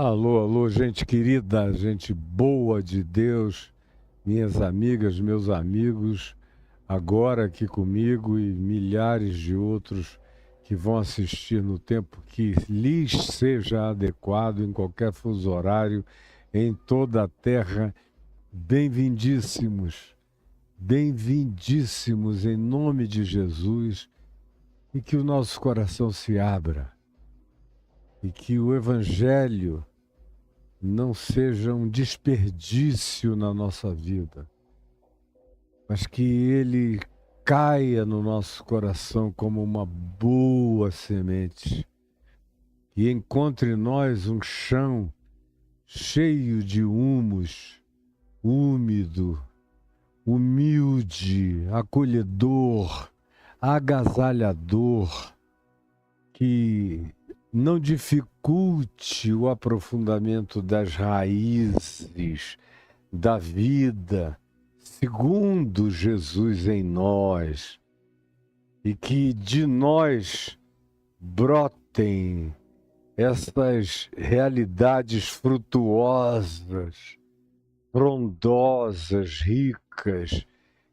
Alô, alô, gente querida, gente boa de Deus, minhas amigas, meus amigos, agora aqui comigo e milhares de outros que vão assistir no tempo que lhes seja adequado, em qualquer fuso horário, em toda a terra. Bem-vindíssimos, bem-vindíssimos em nome de Jesus, e que o nosso coração se abra e que o Evangelho não seja um desperdício na nossa vida, mas que ele caia no nosso coração como uma boa semente e encontre em nós um chão cheio de humus, úmido, humilde, acolhedor, agasalhador, que não dificulte o aprofundamento das raízes da vida, segundo Jesus em nós, e que de nós brotem essas realidades frutuosas, frondosas, ricas,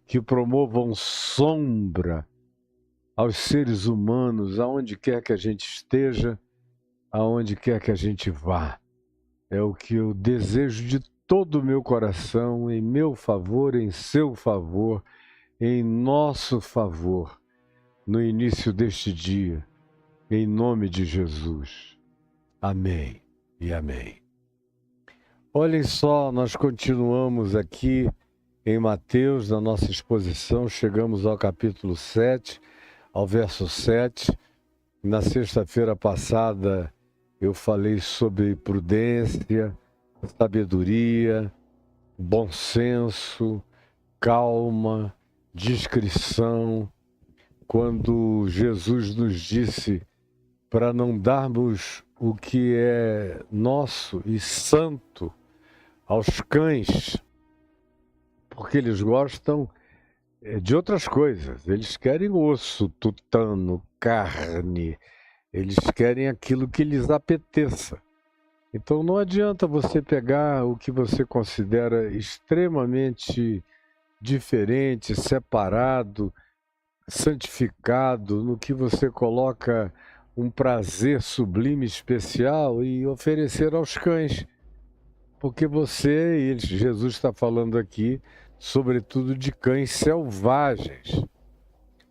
que promovam sombra aos seres humanos, aonde quer que a gente esteja, aonde quer que a gente vá. É o que eu desejo de todo o meu coração, em meu favor, em seu favor, em nosso favor, no início deste dia, em nome de Jesus. Amém e amém. Olhem só, nós continuamos aqui em Mateus, na nossa exposição, chegamos ao capítulo 7, ao verso 7. Na sexta-feira passada eu falei sobre prudência, sabedoria, bom senso, calma, discrição, quando Jesus nos disse para não darmos o que é nosso e santo aos cães, porque eles gostam de outras coisas. Eles querem osso, tutano, carne, eles querem aquilo que lhes apeteça. Então não adianta você pegar o que você considera extremamente diferente, separado, santificado, no que você coloca um prazer sublime, especial, e oferecer aos cães. Porque você, e Jesus está falando aqui, sobretudo de cães selvagens.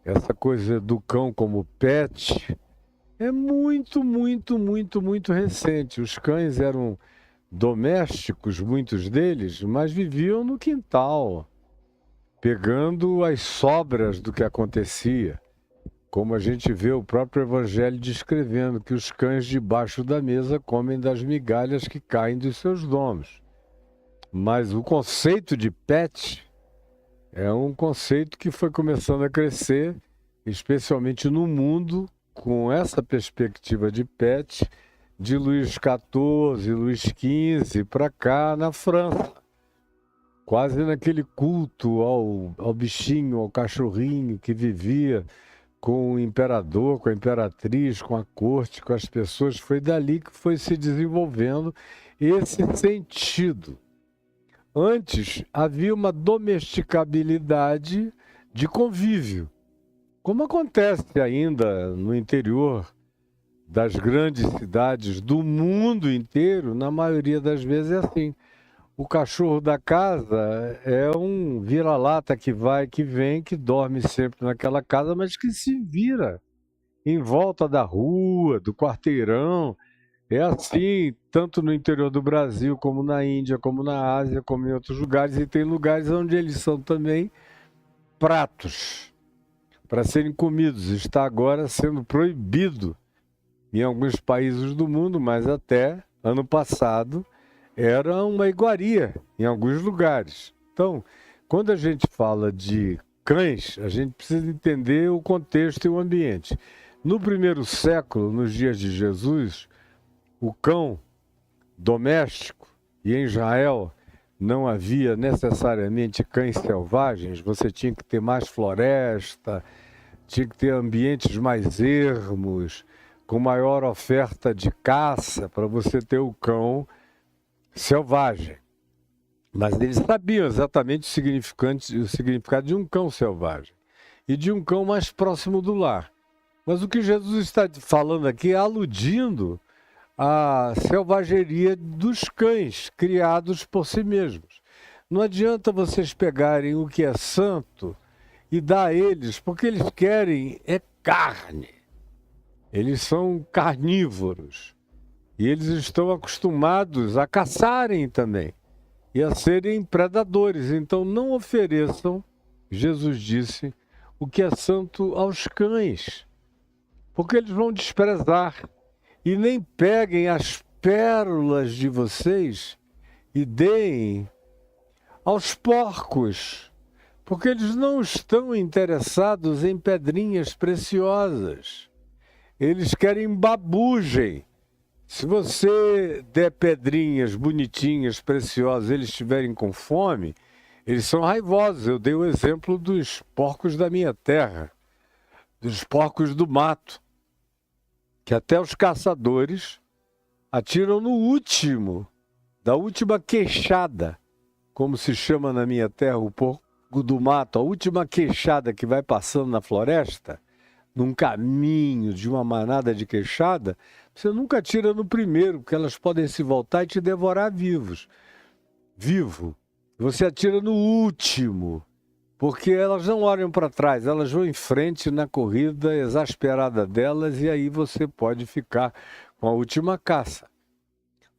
Essa coisa do cão como pet é muito, muito, muito, muito recente. Os cães eram domésticos, muitos deles, mas viviam no quintal, pegando as sobras do que acontecia. Como a gente vê o próprio Evangelho descrevendo que os cães debaixo da mesa comem das migalhas que caem dos seus donos. Mas o conceito de pet é um conceito que foi começando a crescer, especialmente no mundo, com essa perspectiva de pet, de Luís XIV, Luís XV, para cá na França. Quase naquele culto ao bichinho, ao cachorrinho que vivia com o imperador, com a imperatriz, com a corte, com as pessoas. Foi dali que foi se desenvolvendo esse sentido. Antes, havia uma domesticabilidade de convívio, como acontece ainda no interior das grandes cidades do mundo inteiro. Na maioria das vezes é assim. O cachorro da casa é um vira-lata que vai, que vem, que dorme sempre naquela casa, mas que se vira em volta da rua, do quarteirão. É assim, tanto no interior do Brasil, como na Índia, como na Ásia, como em outros lugares. E tem lugares onde eles são também pratos para serem comidos. Está agora sendo proibido em alguns países do mundo, mas até ano passado era uma iguaria em alguns lugares. Então, quando a gente fala de cães, a gente precisa entender o contexto e o ambiente. No primeiro século, nos dias de Jesus, o cão doméstico, e em Israel não havia necessariamente cães selvagens, você tinha que ter mais floresta, tinha que ter ambientes mais ermos, com maior oferta de caça para você ter o cão selvagem. Mas eles sabiam exatamente o significado de um cão selvagem e de um cão mais próximo do lar. Mas o que Jesus está falando aqui é aludindo à selvageria dos cães criados por si mesmos. Não adianta vocês pegarem o que é santo e dar a eles, porque eles querem é carne. Eles são carnívoros e eles estão acostumados a caçarem também e a serem predadores. Então não ofereçam, Jesus disse, o que é santo aos cães, porque eles vão desprezar. E nem peguem as pérolas de vocês e deem aos porcos, porque eles não estão interessados em pedrinhas preciosas. Eles querem babugem. Se você der pedrinhas bonitinhas, preciosas, eles estiverem com fome, eles são raivosos. Eu dei o exemplo dos porcos da minha terra, dos porcos do mato, que até os caçadores atiram no último, da última queixada, como se chama na minha terra o porco do mato, a última queixada que vai passando na floresta, num caminho de uma manada de queixada, você nunca atira no primeiro, porque elas podem se voltar e te devorar vivo. Você atira no último, porque elas não olham para trás, elas vão em frente na corrida exasperada delas e aí você pode ficar com a última caça.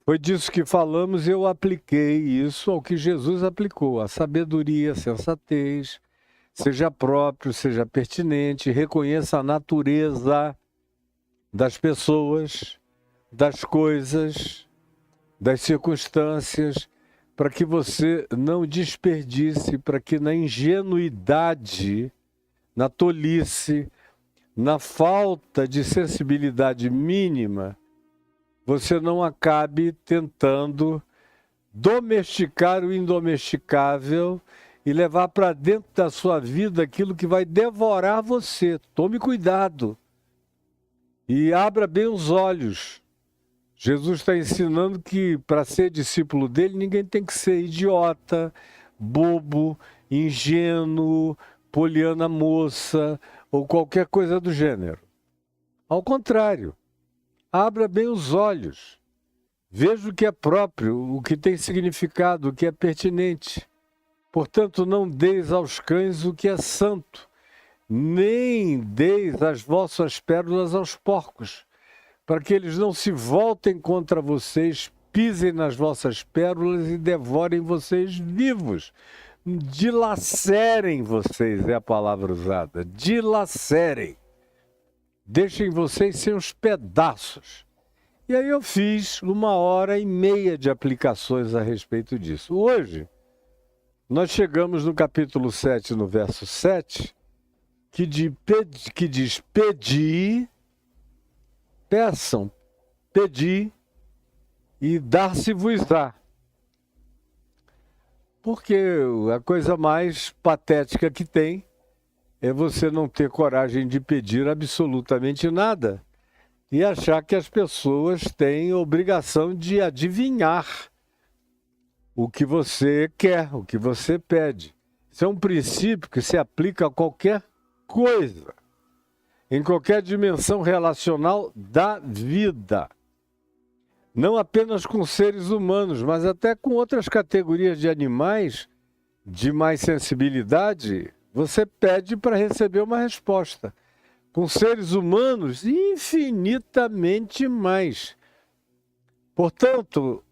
Foi disso que falamos e eu apliquei isso ao que Jesus aplicou, a sabedoria, a sensatez, seja próprio, seja pertinente, reconheça a natureza das pessoas, das coisas, das circunstâncias, para que você não desperdice, para que na ingenuidade, na tolice, na falta de sensibilidade mínima, você não acabe tentando domesticar o indomesticável e levar para dentro da sua vida aquilo que vai devorar você. Tome cuidado e abra bem os olhos. Jesus está ensinando que para ser discípulo dele, ninguém tem que ser idiota, bobo, ingênuo, poliana moça ou qualquer coisa do gênero. Ao contrário, abra bem os olhos. Veja o que é próprio, o que tem significado, o que é pertinente. Portanto, não deis aos cães o que é santo, nem deis as vossas pérolas aos porcos, para que eles não se voltem contra vocês, pisem nas vossas pérolas e devorem vocês vivos. Dilacerem vocês, é a palavra usada. Dilacerem. Deixem vocês sem os pedaços. E aí eu fiz 1h30 de aplicações a respeito disso. Hoje, nós chegamos no capítulo 7, no verso 7, que diz, pedi, peçam, pedi e dar-se-vos-á. Porque a coisa mais patética que tem é você não ter coragem de pedir absolutamente nada e achar que as pessoas têm obrigação de adivinhar o que você quer, o que você pede. Isso é um princípio que se aplica a qualquer coisa, em qualquer dimensão relacional da vida. Não apenas com seres humanos, mas até com outras categorias de animais de mais sensibilidade, você pede para receber uma resposta. Com seres humanos, infinitamente mais. Portanto,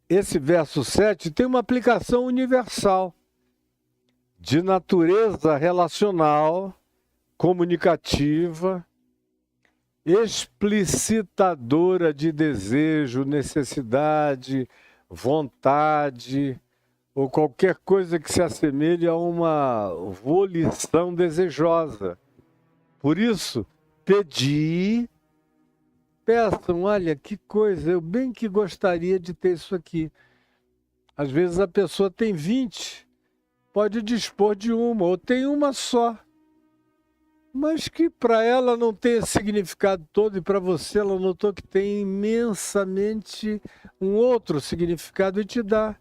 esse verso 7 tem uma aplicação universal, de natureza relacional, comunicativa, explicitadora de desejo, necessidade, vontade, ou qualquer coisa que se assemelhe a uma volição desejosa. Por isso, pedi, peçam, olha, que coisa, eu bem que gostaria de ter isso aqui. Às vezes a pessoa tem 20, pode dispor de uma, ou tem uma só. mas que para ela não tem esse significado todo e para você ela notou que tem imensamente um outro significado e te dá.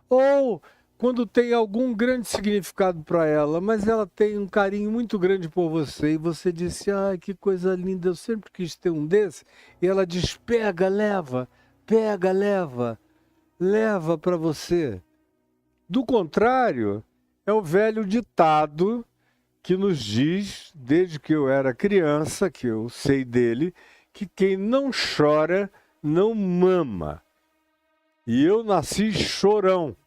Ou quando tem algum grande significado para ela, mas ela tem um carinho muito grande por você e você disse, ai, que coisa linda, eu sempre quis ter um desse, e ela diz, pega, leva para você. Do contrário, é o velho ditado que nos diz, desde que eu era criança, que eu sei dele, que quem não chora não mama. E eu nasci chorão.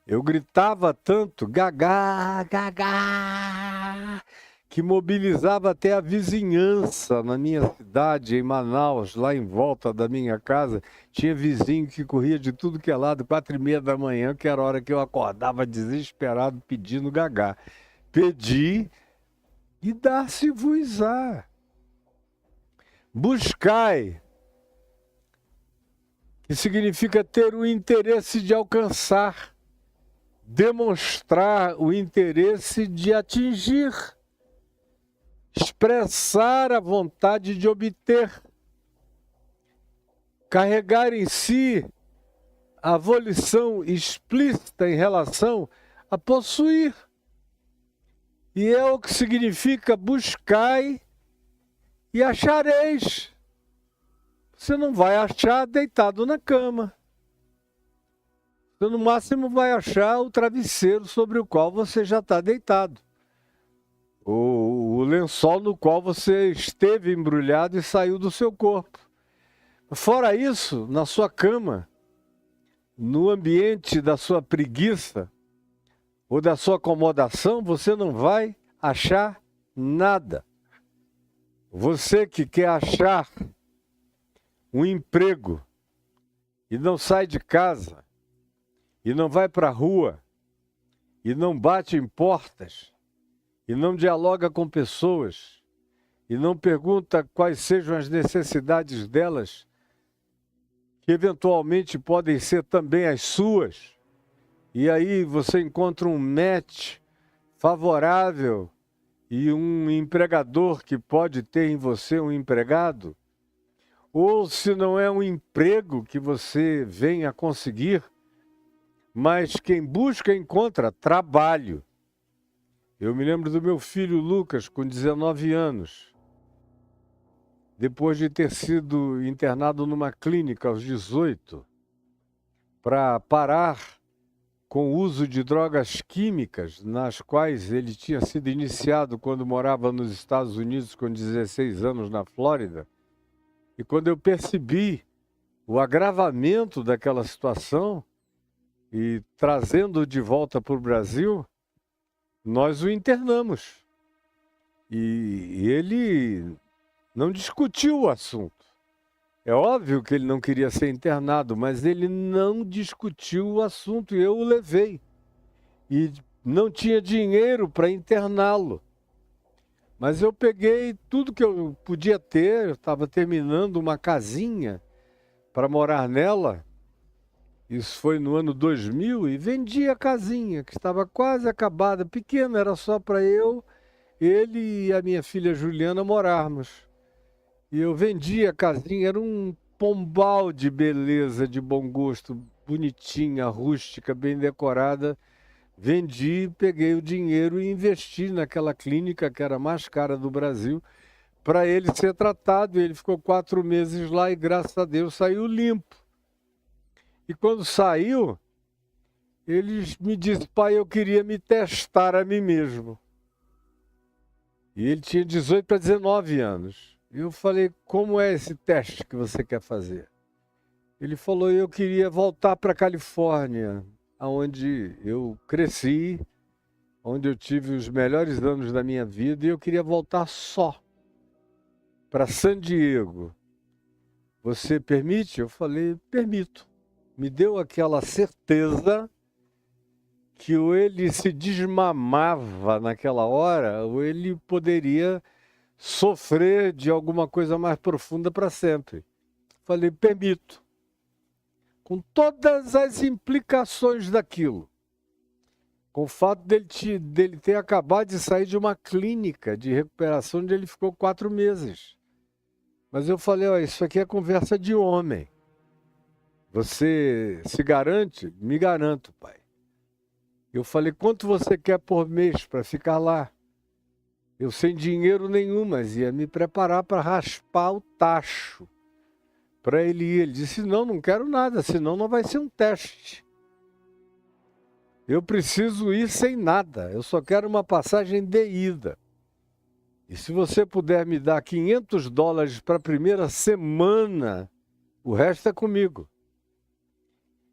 Eu gritava tanto, gagá, gagá, que mobilizava até a vizinhança na minha cidade, em Manaus, lá em volta da minha casa. Tinha vizinho que corria de tudo que é lado, 4h30 da manhã, que era a hora que eu acordava desesperado pedindo gagá. Pedi e dar-se-vos-á. Buscai, que significa ter o interesse de alcançar, demonstrar o interesse de atingir, expressar a vontade de obter, carregar em si a volição explícita em relação a possuir. E é o que significa buscai e achareis. Você não vai achar deitado na cama. Você no máximo vai achar o travesseiro sobre o qual você já está deitado. O lençol no qual você esteve embrulhado e saiu do seu corpo. Fora isso, na sua cama, no ambiente da sua preguiça ou da sua acomodação, você não vai achar nada. Você que quer achar um emprego e não sai de casa, e não vai para a rua, e não bate em portas, e não dialoga com pessoas, e não pergunta quais sejam as necessidades delas, que eventualmente podem ser também as suas, e aí você encontra um match favorável e um empregador que pode ter em você um empregado, ou se não é um emprego que você vem a conseguir, mas quem busca encontra trabalho. Eu me lembro do meu filho Lucas, com 19 anos, depois de ter sido internado numa clínica aos 18, para parar com o uso de drogas químicas, nas quais ele tinha sido iniciado quando morava nos Estados Unidos com 16 anos na Flórida. E quando eu percebi o agravamento daquela situação, e trazendo de volta para o Brasil, nós o internamos. E ele não discutiu o assunto. É óbvio que ele não queria ser internado, mas ele não discutiu o assunto e eu o levei. E não tinha dinheiro para interná-lo. Mas eu peguei tudo que eu podia ter, eu estava terminando uma casinha para morar nela. Isso foi no ano 2000 e vendi a casinha, que estava quase acabada, pequena, era só para eu, ele e a minha filha Juliana morarmos. E eu vendi a casinha, era um pombal de beleza, de bom gosto, bonitinha, rústica, bem decorada. Vendi, peguei o dinheiro e investi naquela clínica, que era a mais cara do Brasil, para ele ser tratado. Ele ficou 4 meses lá e, graças a Deus, saiu limpo. E quando saiu, ele me disse, pai, eu queria me testar a mim mesmo. E ele tinha 18 para 19 anos. E eu falei, como é esse teste que você quer fazer? Ele falou, eu queria voltar para a Califórnia, onde eu cresci, onde eu tive os melhores anos da minha vida, e eu queria voltar só para San Diego. Você permite? Eu falei, permito. Me deu aquela certeza que ou ele se desmamava naquela hora, ou ele poderia sofrer de alguma coisa mais profunda para sempre. Falei, permito. Com todas as implicações daquilo. com o fato dele ter acabado de sair de uma clínica de recuperação onde ele ficou 4 meses. Mas eu falei, ó, isso aqui é conversa de homem. Você se garante? Me garanto, pai. Eu falei, quanto você quer por mês para ficar lá? Eu sem dinheiro nenhum, mas ia me preparar para raspar o tacho para ele ir. Ele disse, não, não quero nada, senão não vai ser um teste. Eu preciso ir sem nada, eu só quero uma passagem de ida. E se você puder me dar $500 para a primeira semana, o resto é comigo.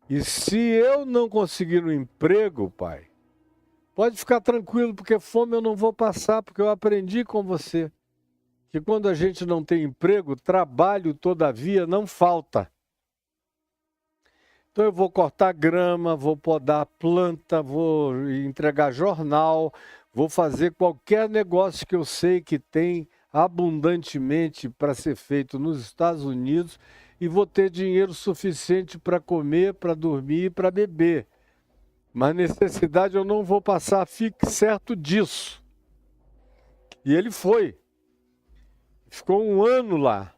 E se eu não conseguir um emprego, pai, pode ficar tranquilo, porque fome eu não vou passar, porque eu aprendi com você que quando a gente não tem emprego, trabalho, todavia, não falta. Então eu vou cortar grama, vou podar planta, vou entregar jornal, vou fazer qualquer negócio que eu sei que tem abundantemente para ser feito nos Estados Unidos e vou ter dinheiro suficiente para comer, para dormir e para beber. Mas necessidade eu não vou passar, fique certo disso. E ele foi. Ficou 1 ano lá.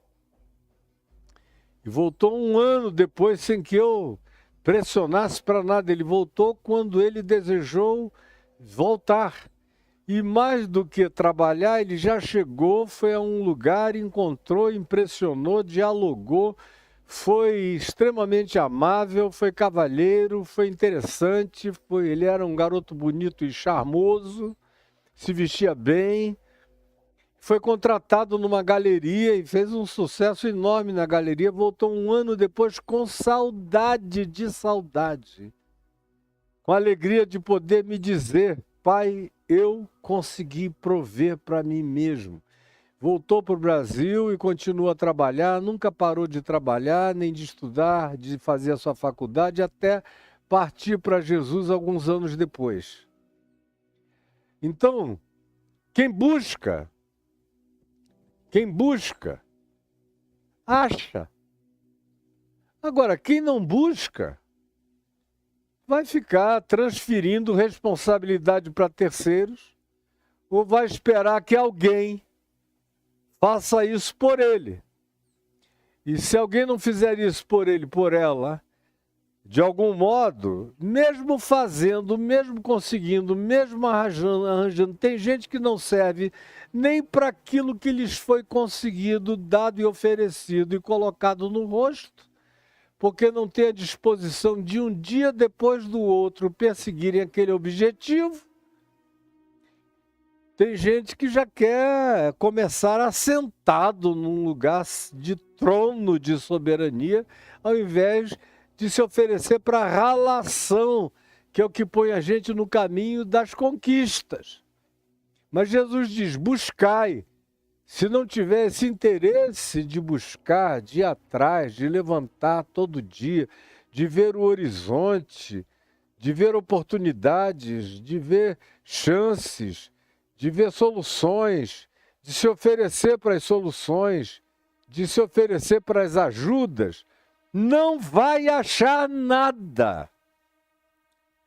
E voltou 1 ano depois sem que eu pressionasse para nada. Ele voltou quando ele desejou voltar. E mais do que trabalhar, ele já chegou, foi a um lugar, encontrou, impressionou, dialogou, foi extremamente amável, foi cavalheiro, foi interessante, ele era um garoto bonito e charmoso, se vestia bem, foi contratado numa galeria e fez um sucesso enorme na galeria, voltou 1 ano depois com saudade, com alegria de poder me dizer, pai, eu consegui prover para mim mesmo. Voltou para o Brasil e continua a trabalhar, nunca parou de trabalhar, nem de estudar, de fazer a sua faculdade, até partir para Jesus alguns anos depois. Então, quem busca, acha. Agora, quem não busca, vai ficar transferindo responsabilidade para terceiros ou vai esperar que alguém faça isso por ele. E se alguém não fizer isso por ele, por ela, de algum modo, mesmo fazendo, mesmo conseguindo, mesmo arranjando, tem gente que não serve nem para aquilo que lhes foi conseguido, dado e oferecido e colocado no rosto, porque não tem a disposição de um dia depois do outro perseguirem aquele objetivo. Tem gente que já quer começar assentado num lugar de trono de soberania, ao invés de se oferecer para a ralação, que é o que põe a gente no caminho das conquistas. Mas Jesus diz, buscai. Se não tiver esse interesse de buscar, de ir atrás, de levantar todo dia, de ver o horizonte, de ver oportunidades, de ver chances, de ver soluções, de se oferecer para as soluções, de se oferecer para as ajudas, não vai achar nada.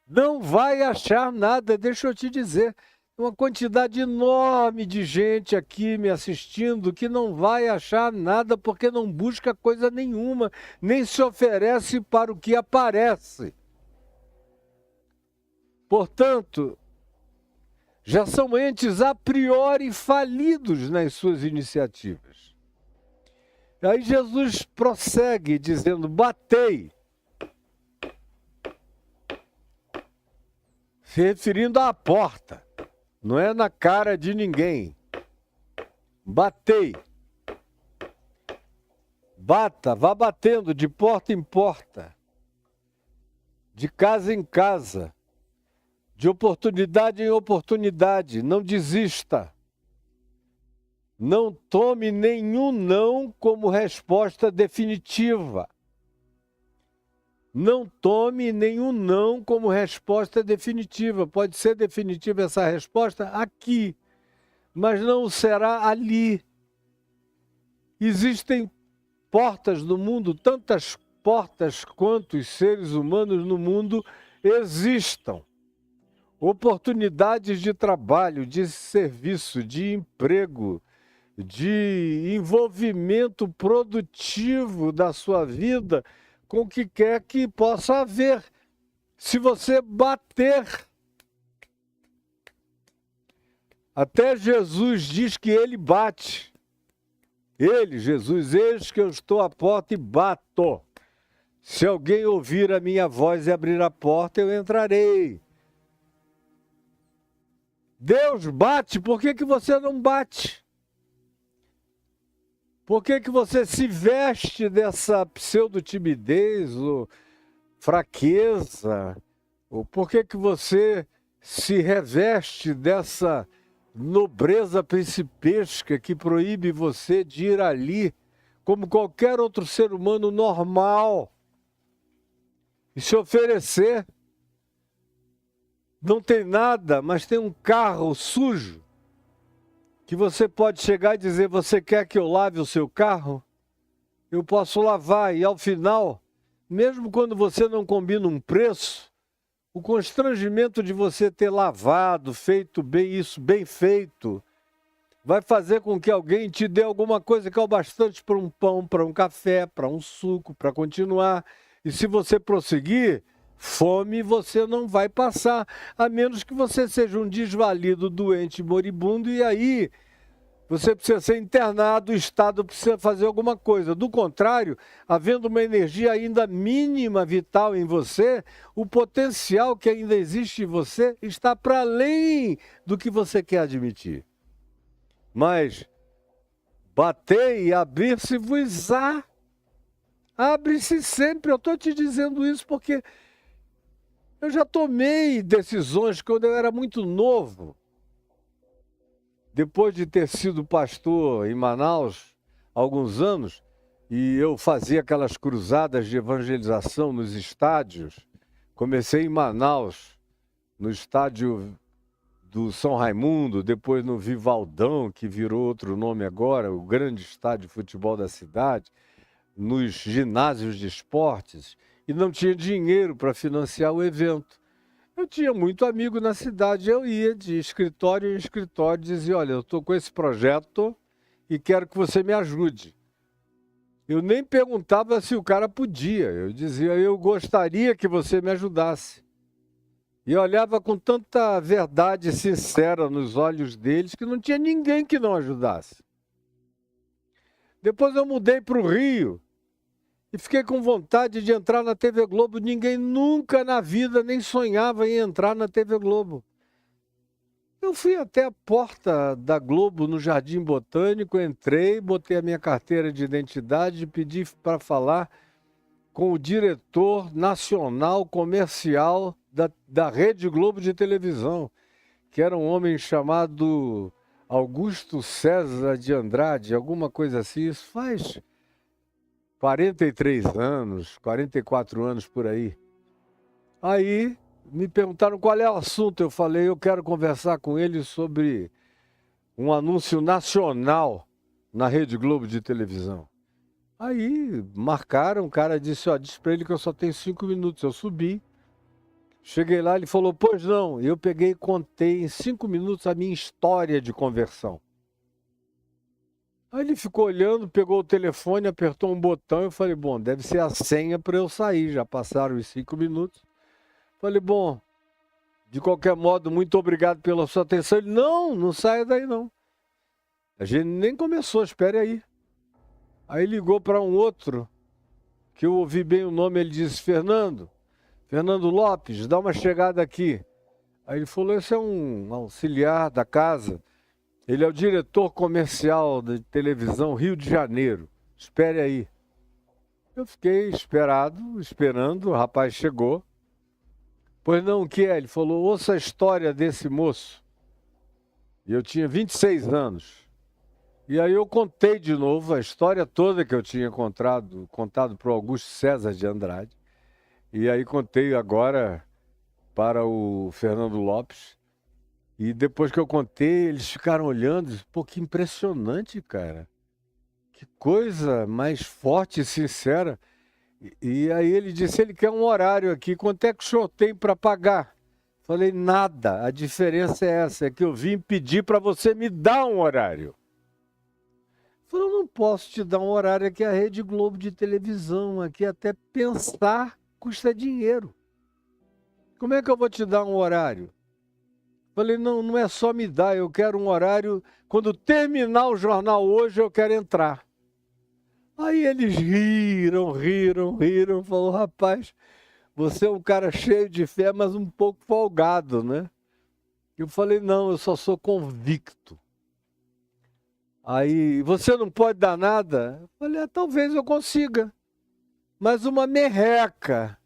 Não vai achar nada, deixa eu te dizer. Uma quantidade enorme de gente aqui me assistindo que não vai achar nada porque não busca coisa nenhuma, nem se oferece para o que aparece. Portanto, já são entes a priori falidos nas suas iniciativas. Aí Jesus prossegue dizendo, batei, se referindo à porta. Não é na cara de ninguém. Batei. Bata, vá batendo de porta em porta, de casa em casa, de oportunidade em oportunidade. Não desista. Não tome nenhum não como resposta definitiva. Não tome nenhum não como resposta definitiva. Pode ser definitiva essa resposta aqui, mas não será ali. Existem portas no mundo, tantas portas quanto os seres humanos no mundo existam. oportunidades de trabalho, de serviço, de emprego, de envolvimento produtivo da sua vida com o que quer que possa haver. Se você bater, até Jesus diz que ele bate. Ele, Jesus, eis que eu estou à porta e bato. Se alguém ouvir a minha voz e abrir a porta, eu entrarei. Deus bate, por que você não bate? Por que você se veste dessa pseudo-timidez ou fraqueza? Ou por que você se reveste dessa nobreza principesca que proíbe você de ir ali como qualquer outro ser humano normal e se oferecer? Não tem nada, mas tem um carro sujo que você pode chegar e dizer: você quer que eu lave o seu carro? Eu posso lavar. E ao final, mesmo quando você não combina um preço, o constrangimento de você ter lavado, feito bem isso, bem feito, vai fazer com que alguém te dê alguma coisa que é o bastante para um pão, para um café, para um suco, para continuar. E se você prosseguir, fome você não vai passar, a menos que você seja um desvalido, doente, moribundo, e aí você precisa ser internado, o Estado precisa fazer alguma coisa. Do contrário, havendo uma energia ainda mínima, vital em você, o potencial que ainda existe em você está para além do que você quer admitir. Mas batei e abrir-se-vos-á. Abre-se sempre. Eu estou te dizendo isso porque eu já tomei decisões quando eu era muito novo. Depois de ter sido pastor em Manaus há alguns anos, e eu fazia aquelas cruzadas de evangelização nos estádios, comecei em Manaus, no estádio do São Raimundo, depois no Vivaldão, que virou outro nome agora, o grande estádio de futebol da cidade, nos ginásios de esportes, e não tinha dinheiro para financiar o evento. Eu tinha muito amigo na cidade, eu ia de escritório em escritório e dizia: olha, eu estou com esse projeto e quero que você me ajude. Eu nem perguntava se o cara podia, eu dizia: eu gostaria que você me ajudasse. E eu olhava com tanta verdade sincera nos olhos deles que não tinha ninguém que não ajudasse. Depois eu mudei para o Rio e fiquei com vontade de entrar na TV Globo. Ninguém nunca na vida nem sonhava em entrar na TV Globo. Eu fui até a porta da Globo no Jardim Botânico, entrei, botei a minha carteira de identidade e pedi para falar com o diretor nacional comercial da Rede Globo de televisão, que era um homem chamado Augusto César de Andrade, alguma coisa assim. Isso faz 43 anos, 44 anos por aí. Aí me perguntaram qual é o assunto. Eu falei: eu quero conversar com ele sobre um anúncio nacional na Rede Globo de televisão. Aí marcaram, o cara disse: ó, diz para ele que eu só tenho 5 minutos. Eu subi, cheguei lá, ele falou: pois não. Eu peguei e contei em 5 minutos a minha história de conversão. Aí ele ficou olhando, pegou o telefone, apertou um botão. Eu falei: bom, deve ser a senha para eu sair. Já passaram os 5 minutos. Falei: bom, de qualquer modo, muito obrigado pela sua atenção. Ele: não saia daí não. A gente nem começou, espere aí. Aí ligou para um outro, que eu ouvi bem o nome, ele disse: Fernando Lopes, dá uma chegada aqui. Aí ele falou: esse é um auxiliar da casa. Ele é o diretor comercial de televisão Rio de Janeiro. Espere aí. Eu fiquei esperando, o rapaz chegou. Pois não, o que é? Ele falou: ouça a história desse moço. E eu tinha 26 anos. E aí eu contei de novo a história toda que eu tinha contado para o Augusto César de Andrade. E aí contei agora para o Fernando Lopes. E depois que eu contei, eles ficaram olhando. Pô, que impressionante, cara. Que coisa mais forte e sincera. E aí ele disse: ele quer um horário aqui. Quanto é que o senhor tem para pagar? Falei, nada, a diferença é essa, é que eu vim pedir para você me dar um horário. Falei, eu não posso te dar um horário aqui, a Rede Globo de televisão, aqui até pensar custa dinheiro. Como é que eu vou te dar um horário? Falei, não, não é só me dar, eu quero um horário, quando terminar o jornal hoje eu quero entrar. Aí eles riram, falou, rapaz, você é um cara cheio de fé, mas um pouco folgado, né? Eu falei, não, eu só sou convicto. Aí, você não pode dar nada? Eu falei, talvez eu consiga. Mas uma merreca,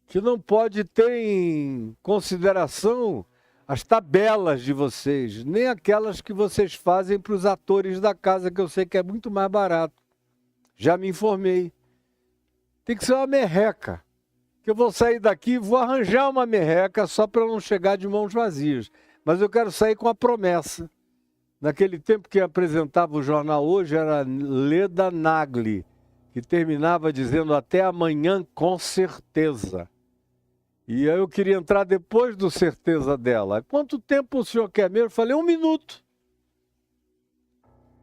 que não pode ter em consideração as tabelas de vocês, nem aquelas que vocês fazem para os atores da casa, que eu sei que é muito mais barato. Já me informei. Tem que ser uma merreca. Que eu vou sair daqui e vou arranjar uma merreca só para não chegar de mãos vazias. Mas eu quero sair com a promessa. Naquele tempo que apresentava o jornal hoje era Leda Nagli, que terminava dizendo até amanhã com certeza. E aí eu queria entrar depois do certeza dela. Quanto tempo o senhor quer mesmo? Eu falei, 1 minuto.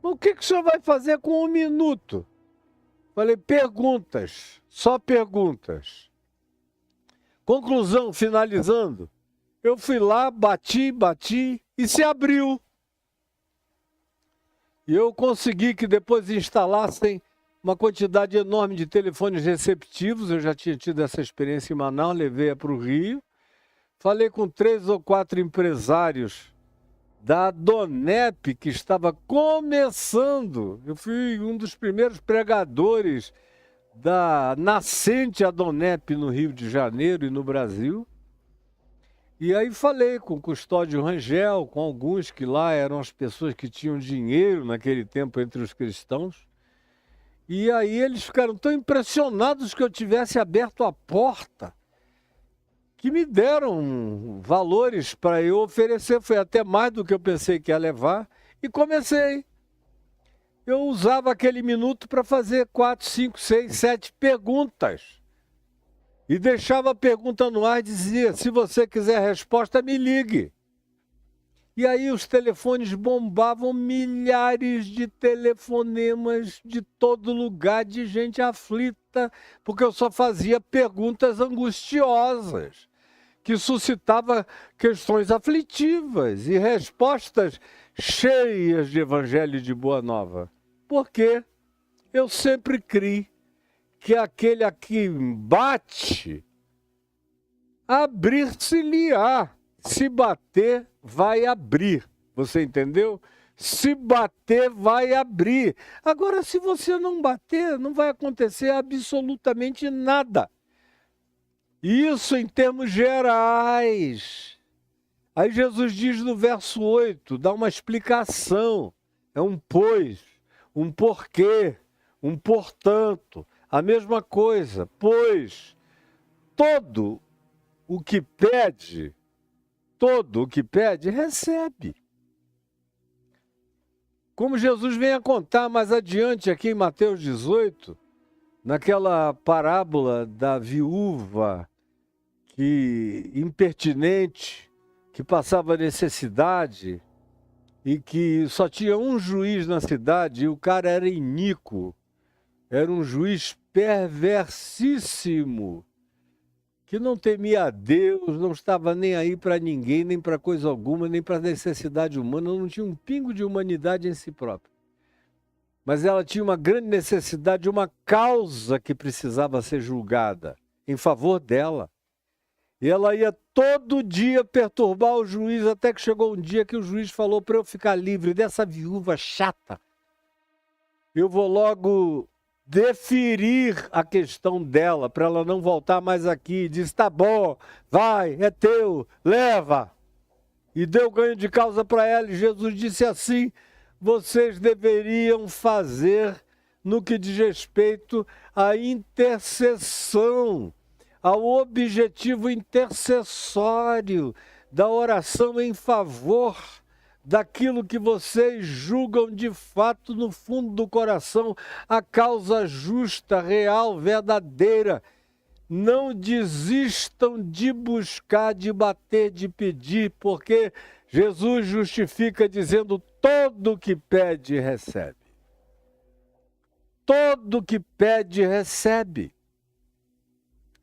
Mas o que o senhor vai fazer com 1 minuto? Falei, perguntas, só perguntas. Conclusão, finalizando. Eu fui lá, bati e se abriu. E eu consegui que depois instalassem uma quantidade enorme de telefones receptivos. Eu já tinha tido essa experiência em Manaus, levei-a para o Rio. Falei com 3 ou 4 empresários da Donep, que estava começando. Eu fui um dos primeiros pregadores da nascente Adonep no Rio de Janeiro e no Brasil. E aí falei com o Custódio Rangel, com alguns que lá eram as pessoas que tinham dinheiro naquele tempo entre os cristãos. E aí eles ficaram tão impressionados que eu tivesse aberto a porta, que me deram valores para eu oferecer. Foi até mais do que eu pensei que ia levar. E comecei. Eu usava aquele minuto para fazer 4, 5, 6, 7 perguntas. E deixava a pergunta no ar e dizia, se você quiser a resposta, me ligue. E aí os telefones bombavam, milhares de telefonemas de todo lugar, de gente aflita, porque eu só fazia perguntas angustiosas, que suscitava questões aflitivas e respostas cheias de evangelho de boa nova. Porque eu sempre criei que aquele a que bate, abrir-se-lhe-á. Se bater, vai abrir. Você entendeu? Se bater, vai abrir. Agora, se você não bater, não vai acontecer absolutamente nada. Isso em termos gerais. Aí Jesus diz no verso 8, dá uma explicação. É um pois, um porquê, um portanto. A mesma coisa, pois todo o que pede, recebe. Como Jesus vem a contar mais adiante aqui em Mateus 18, naquela parábola da viúva impertinente, que passava necessidade e que só tinha um juiz na cidade e o cara era iníquo, era um juiz perversissimo, que não temia a Deus, não estava nem aí para ninguém, nem para coisa alguma, nem para necessidade humana, não tinha um pingo de humanidade em si próprio. Mas ela tinha uma grande necessidade de uma causa que precisava ser julgada em favor dela. E ela ia todo dia perturbar o juiz, até que chegou um dia que o juiz falou para eu ficar livre dessa viúva chata. Eu vou logo deferir a questão dela, para ela não voltar mais aqui. Diz, tá bom, vai, é teu, leva. E deu ganho de causa para ela. E Jesus disse assim, vocês deveriam fazer no que diz respeito à intercessão, ao objetivo intercessório da oração em favor daquilo que vocês julgam de fato no fundo do coração, a causa justa, real, verdadeira. Não desistam de buscar, de bater, de pedir, porque Jesus justifica dizendo: todo que pede, recebe. Todo que pede, recebe.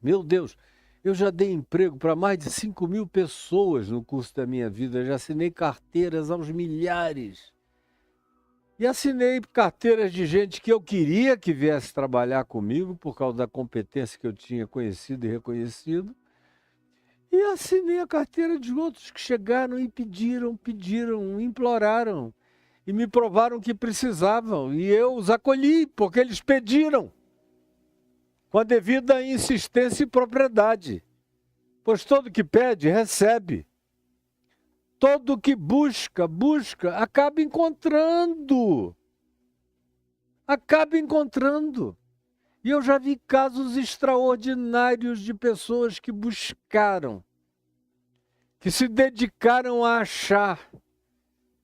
Meu Deus, eu já dei emprego para mais de 5.000 pessoas no curso da minha vida, já assinei carteiras aos milhares. E assinei carteiras de gente que eu queria que viesse trabalhar comigo, por causa da competência que eu tinha conhecido e reconhecido. E assinei a carteira de outros que chegaram e pediram, imploraram. E me provaram que precisavam. E eu os acolhi, porque eles pediram. Com a devida insistência e propriedade. Pois todo que pede, recebe. Todo que busca, acaba encontrando. Acaba encontrando. E eu já vi casos extraordinários de pessoas que buscaram, que se dedicaram a achar,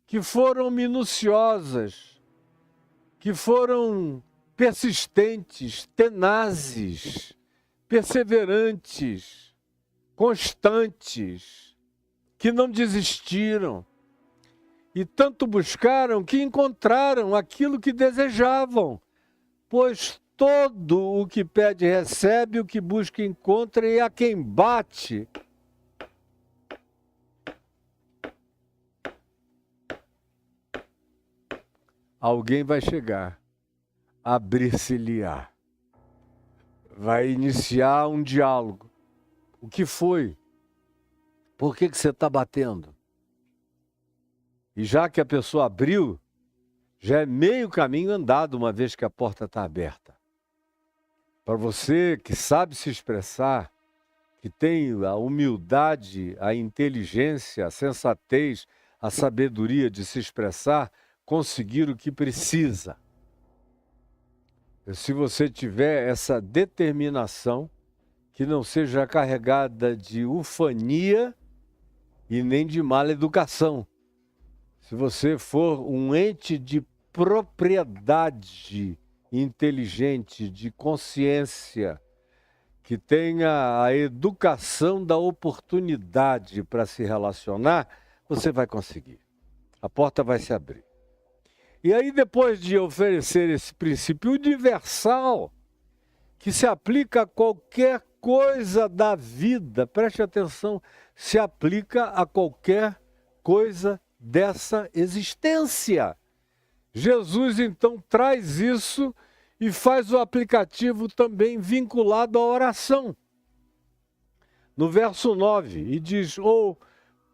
que foram minuciosas, que foram persistentes, tenazes, perseverantes, constantes, que não desistiram. E tanto buscaram que encontraram aquilo que desejavam. Pois todo o que pede recebe, o que busca encontra, e a quem bate, alguém vai chegar, abrir-se-lhe-á. Vai iniciar um diálogo. O que foi? Por que você está batendo? E já que a pessoa abriu, já é meio caminho andado uma vez que a porta está aberta. Para você que sabe se expressar, que tem a humildade, a inteligência, a sensatez, a sabedoria de se expressar, conseguir o que precisa. Se você tiver essa determinação, que não seja carregada de ufania e nem de mala educação. Se você for um ente de propriedade inteligente, de consciência, que tenha a educação da oportunidade para se relacionar, você vai conseguir. A porta vai se abrir. E aí, depois de oferecer esse princípio universal, que se aplica a qualquer coisa da vida, preste atenção, se aplica a qualquer coisa dessa existência. Jesus, então, traz isso e faz o aplicativo também vinculado à oração. No verso 9, e diz: ou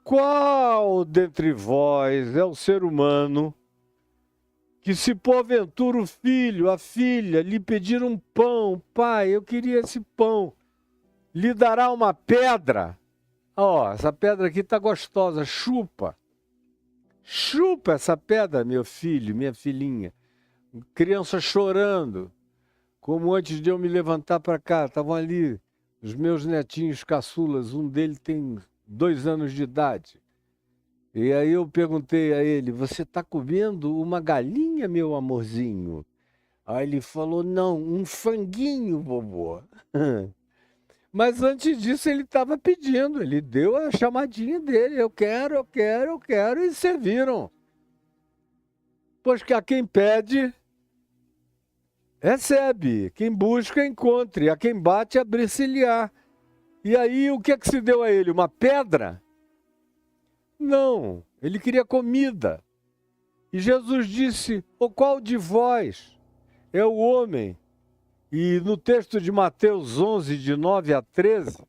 qual dentre vós é o ser humano que, se porventura o filho, a filha, lhe pedir um pão, pai, eu queria esse pão, lhe dará uma pedra? Ó, essa pedra aqui está gostosa, chupa. Chupa essa pedra, meu filho, minha filhinha. Criança chorando. Como antes de eu me levantar para cá, estavam ali os meus netinhos caçulas, um deles tem 2 anos de idade. E aí eu perguntei a ele: você está comendo uma galinha, meu amorzinho? Aí ele falou: não, um franguinho, vovô. Mas antes disso ele estava pedindo, ele deu a chamadinha dele: eu quero, eu quero, eu quero, e serviram. Pois que a quem pede, recebe. Quem busca, encontre. A quem bate, abrir-se-lhe-á. E aí, o que é que se deu a ele? Uma pedra? Não, ele queria comida. E Jesus disse: o qual de vós é o homem? E no texto de Mateus 11, de 9 a 13,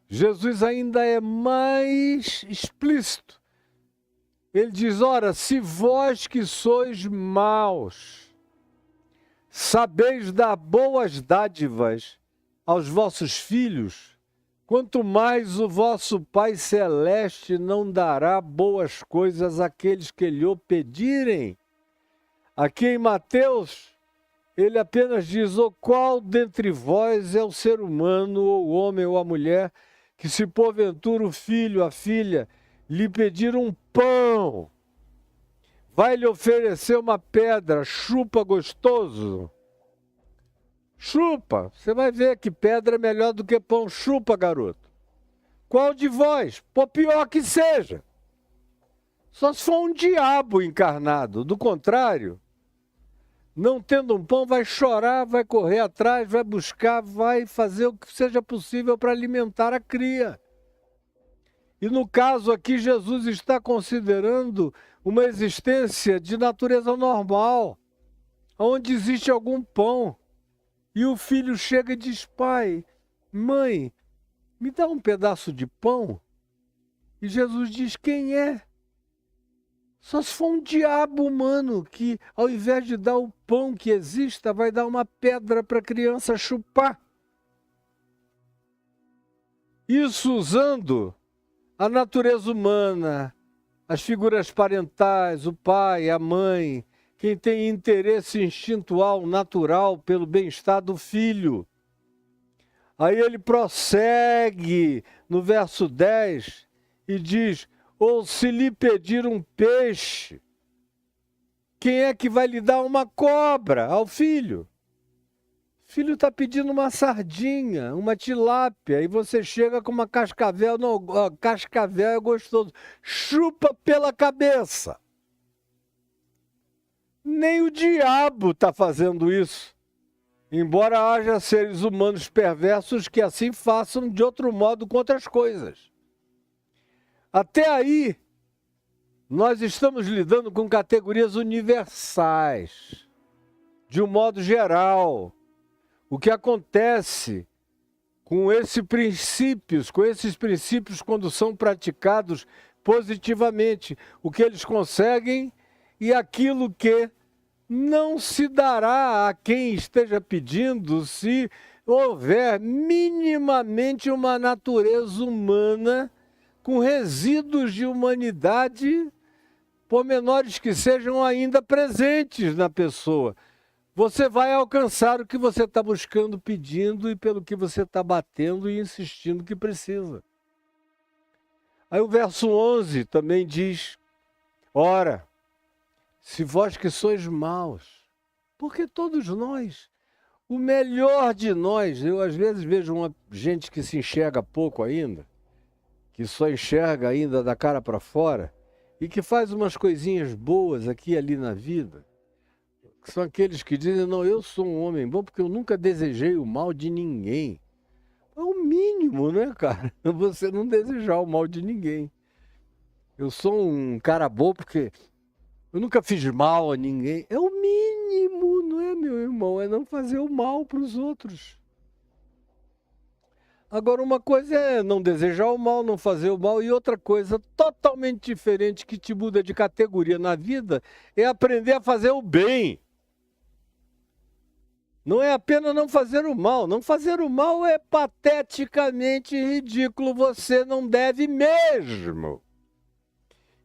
Jesus ainda é mais explícito. Ele diz: ora, se vós que sois maus, sabeis dar boas dádivas aos vossos filhos, quanto mais o vosso Pai Celeste não dará boas coisas àqueles que lhe o pedirem. Aqui em Mateus, ele apenas diz: o qual dentre vós é o ser humano, ou o homem ou a mulher, que, se porventura o filho, a filha, lhe pedir um pão, vai lhe oferecer uma pedra? Chupa gostoso. Chupa. Você vai ver que pedra é melhor do que pão. Chupa, garoto. Qual de vós? Por pior que seja. Só se for um diabo encarnado. Do contrário, não tendo um pão, vai chorar, vai correr atrás, vai buscar, vai fazer o que seja possível para alimentar a cria. E no caso aqui, Jesus está considerando uma existência de natureza normal, onde existe algum pão. E o filho chega e diz: pai, mãe, me dá um pedaço de pão? E Jesus diz: quem é? Só se for um diabo humano que, ao invés de dar o pão que exista, vai dar uma pedra para a criança chupar. Isso usando a natureza humana, as figuras parentais, o pai, a mãe, quem tem interesse instintual, natural pelo bem-estar do filho. Aí ele prossegue no verso 10 e diz: ou se lhe pedir um peixe, quem é que vai lhe dar uma cobra ao filho? O filho está pedindo uma sardinha, uma tilápia, e você chega com uma cascavel. Não, cascavel é gostoso. Chupa pela cabeça. Nem o diabo está fazendo isso. Embora haja seres humanos perversos que assim façam de outro modo com outras coisas. Até aí, nós estamos lidando com categorias universais, de um modo geral. O que acontece com esses princípios, quando são praticados positivamente, o que eles conseguem e aquilo que não se dará a quem esteja pedindo se houver minimamente uma natureza humana com resíduos de humanidade, por menores que sejam, ainda presentes na pessoa. Você vai alcançar o que você está buscando, pedindo, e pelo que você está batendo e insistindo que precisa. Aí o verso 11 também diz: ora, se vós que sois maus, porque todos nós, o melhor de nós, eu às vezes vejo uma gente que se enxerga pouco ainda, que só enxerga ainda da cara para fora, e que faz umas coisinhas boas aqui e ali na vida, que são aqueles que dizem: não, eu sou um homem bom porque eu nunca desejei o mal de ninguém. É o mínimo, né, cara? Você não desejar o mal de ninguém. Eu sou um cara bom porque eu nunca fiz mal a ninguém. É o mínimo, não é, meu irmão? É não fazer o mal para os outros. Agora, uma coisa é não desejar o mal, não fazer o mal, e outra coisa totalmente diferente que te muda de categoria na vida é aprender a fazer o bem. Não é apenas não fazer o mal. Não fazer o mal é pateticamente ridículo. Você não deve mesmo.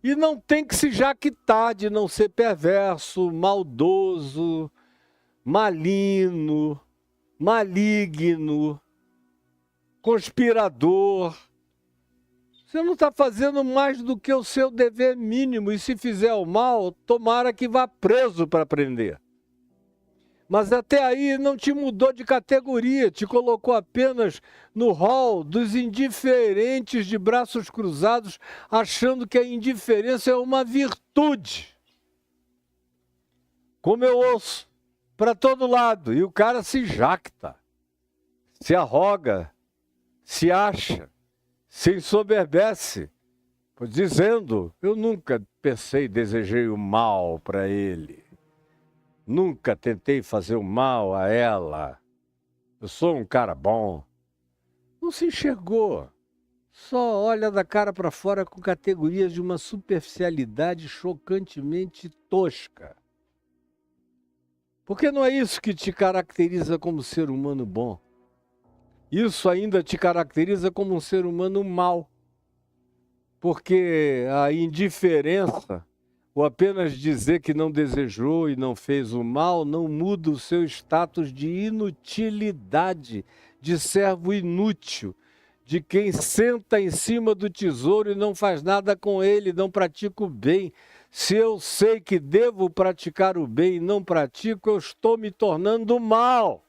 E não tem que se jactar de não ser perverso, maldoso, maligno, maligno, conspirador. Você não está fazendo mais do que o seu dever mínimo. E se fizer o mal, tomara que vá preso para aprender. Mas até aí não te mudou de categoria, te colocou apenas no rol dos indiferentes de braços cruzados, achando que a indiferença é uma virtude. Como eu ouço para todo lado, e o cara se jacta, se arroga, se acha, se ensoberbece, dizendo: eu nunca pensei, desejei o mal para ele. Nunca tentei fazer o mal a ela. Eu sou um cara bom. Não se enxergou. Só olha da cara para fora com categorias de uma superficialidade chocantemente tosca. Porque não é isso que te caracteriza como ser humano bom. Isso ainda te caracteriza como um ser humano mau. Porque a indiferença, ou apenas dizer que não desejou e não fez o mal, não muda o seu status de inutilidade, de servo inútil, de quem senta em cima do tesouro e não faz nada com ele, não pratica o bem. Se eu sei que devo praticar o bem e não pratico, eu estou me tornando mal.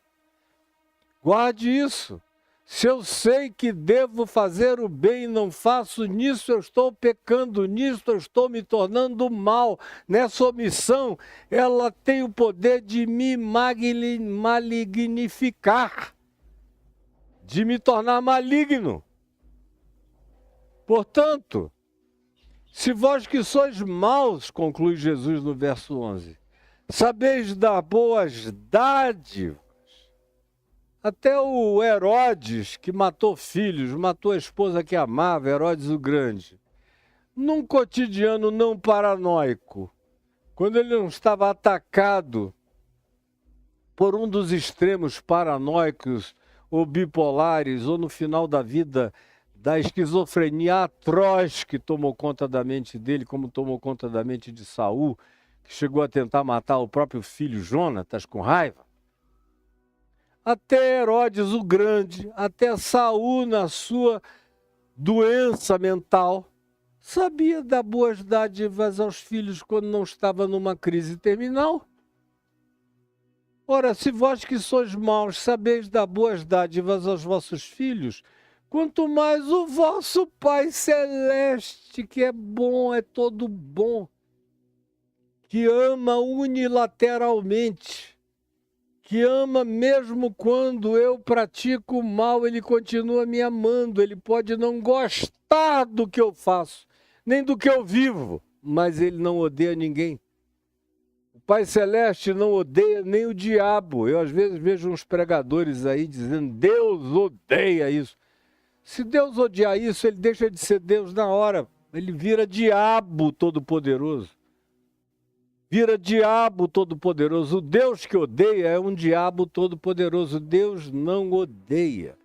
Guarde isso. Se eu sei que devo fazer o bem e não faço, nisso eu estou pecando, nisso eu estou me tornando mal. Nessa omissão, ela tem o poder de me malignificar, de me tornar maligno. Portanto, se vós que sois maus, conclui Jesus no verso 11, sabeis dar boas dádivas. Até o Herodes, que matou filhos, matou a esposa que amava, Herodes o Grande, num cotidiano não paranoico, quando ele não estava atacado por um dos extremos paranoicos ou bipolares, ou no final da vida, da esquizofrenia atroz que tomou conta da mente dele, como tomou conta da mente de Saul, que chegou a tentar matar o próprio filho Jonatas com raiva. Até Herodes o Grande, até Saul na sua doença mental, sabia dar boas dádivas aos filhos quando não estava numa crise terminal. Ora, se vós que sois maus sabeis dar boas dádivas aos vossos filhos, quanto mais o vosso Pai Celeste, que é bom, é todo bom, que ama unilateralmente, que ama mesmo quando eu pratico o mal, ele continua me amando. Ele pode não gostar do que eu faço, nem do que eu vivo, mas ele não odeia ninguém. O Pai Celeste não odeia nem o diabo. Eu às vezes vejo uns pregadores aí dizendo, Deus odeia isso. Se Deus odiar isso, ele deixa de ser Deus na hora. Ele vira diabo todo-poderoso. Vira diabo todo-poderoso. O Deus que odeia é um diabo todo-poderoso. Deus não odeia.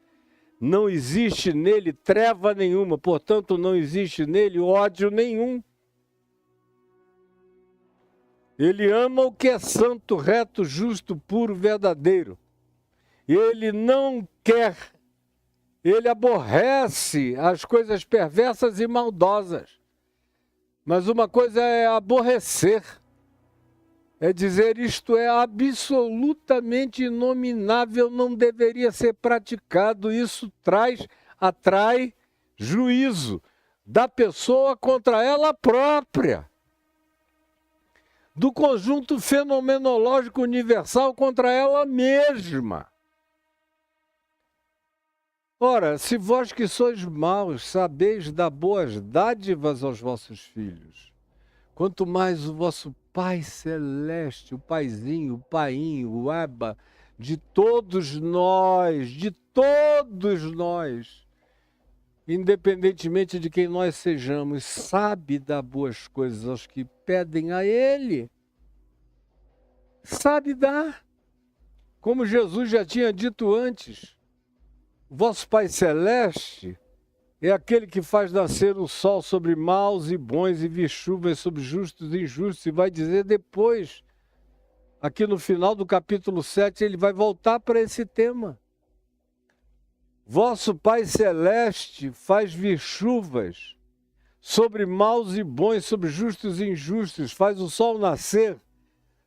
Não existe nele treva nenhuma, portanto não existe nele ódio nenhum. Ele ama o que é santo, reto, justo, puro, verdadeiro. Ele não quer, ele aborrece as coisas perversas e maldosas. Mas uma coisa é aborrecer. É dizer, isto é absolutamente inominável, não deveria ser praticado. Isso atrai juízo da pessoa contra ela própria, do conjunto fenomenológico universal contra ela mesma. Ora, se vós que sois maus sabeis dar boas dádivas aos vossos filhos, quanto mais o vosso Pai Celeste, o Paizinho, o Painho, o Abba, de todos nós, independentemente de quem nós sejamos, sabe dar boas coisas aos que pedem a Ele. Sabe dar. Como Jesus já tinha dito antes, vosso Pai Celeste é aquele que faz nascer o sol sobre maus e bons e vir chuvas sobre justos e injustos. E vai dizer depois, aqui no final do capítulo 7, ele vai voltar para esse tema. Vosso Pai Celeste faz vir chuvas sobre maus e bons, sobre justos e injustos. Faz o sol nascer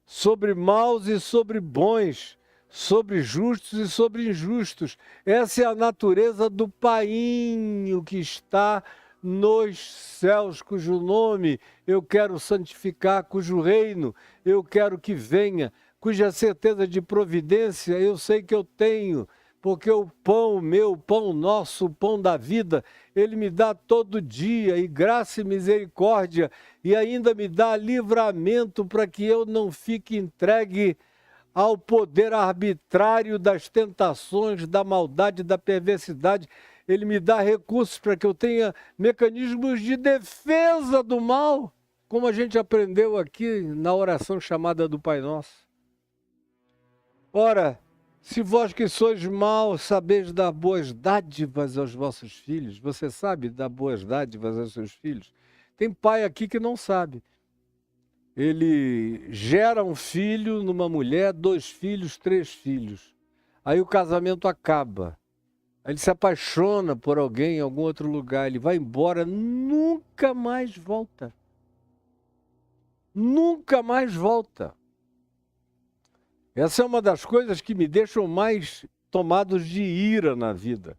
sobre maus e sobre bons, sobre justos e sobre injustos. Essa é a natureza do Painho que está nos céus, cujo nome eu quero santificar, cujo reino eu quero que venha, cuja certeza de providência eu sei que eu tenho, porque o pão meu, o pão nosso, o pão da vida, ele me dá todo dia, e graça e misericórdia, e ainda me dá livramento para que eu não fique entregue ao poder arbitrário das tentações, da maldade, da perversidade. Ele me dá recursos para que eu tenha mecanismos de defesa do mal, como a gente aprendeu aqui na oração chamada do Pai Nosso. Ora, se vós que sois maus sabeis dar boas dádivas aos vossos filhos, você sabe dar boas dádivas aos seus filhos? Tem pai aqui que não sabe. Ele gera um filho numa mulher, 2 filhos, 3 filhos. Aí o casamento acaba. Aí ele se apaixona por alguém em algum outro lugar. Ele vai embora, nunca mais volta. Nunca mais volta. Essa é uma das coisas que me deixam mais tomados de ira na vida.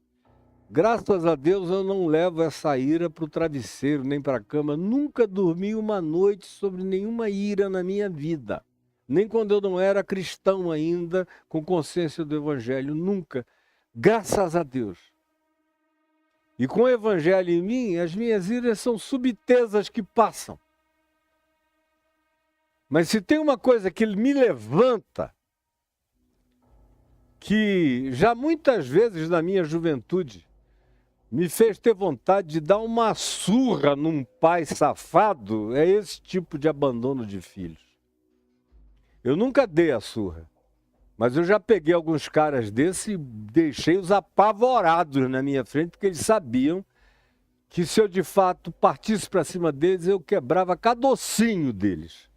Graças a Deus eu não levo essa ira para o travesseiro, nem para a cama. Nunca dormi uma noite sobre nenhuma ira na minha vida. Nem quando eu não era cristão ainda, com consciência do Evangelho. Nunca. Graças a Deus. E com o Evangelho em mim, as minhas iras são subtesas que passam. Mas se tem uma coisa que me levanta, que já muitas vezes na minha juventude me fez ter vontade de dar uma surra num pai safado, é esse tipo de abandono de filhos. Eu nunca dei a surra, mas eu já peguei alguns caras desses e deixei-os apavorados na minha frente, porque eles sabiam que se eu de fato partisse para cima deles, eu quebrava cada ossinho deles.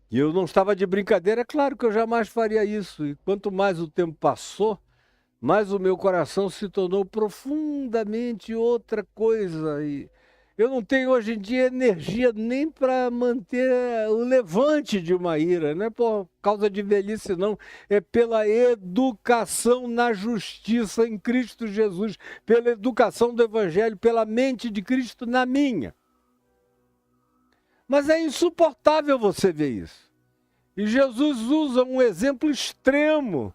E eu não estava de brincadeira, é claro que eu jamais faria isso. E quanto mais o tempo passou, mais o meu coração se tornou profundamente outra coisa. E eu não tenho hoje em dia energia nem para manter o levante de uma ira, não é por causa de velhice, não. É pela educação na justiça em Cristo Jesus, pela educação do Evangelho, pela mente de Cristo na minha. Mas é insuportável você ver isso. E Jesus usa um exemplo extremo,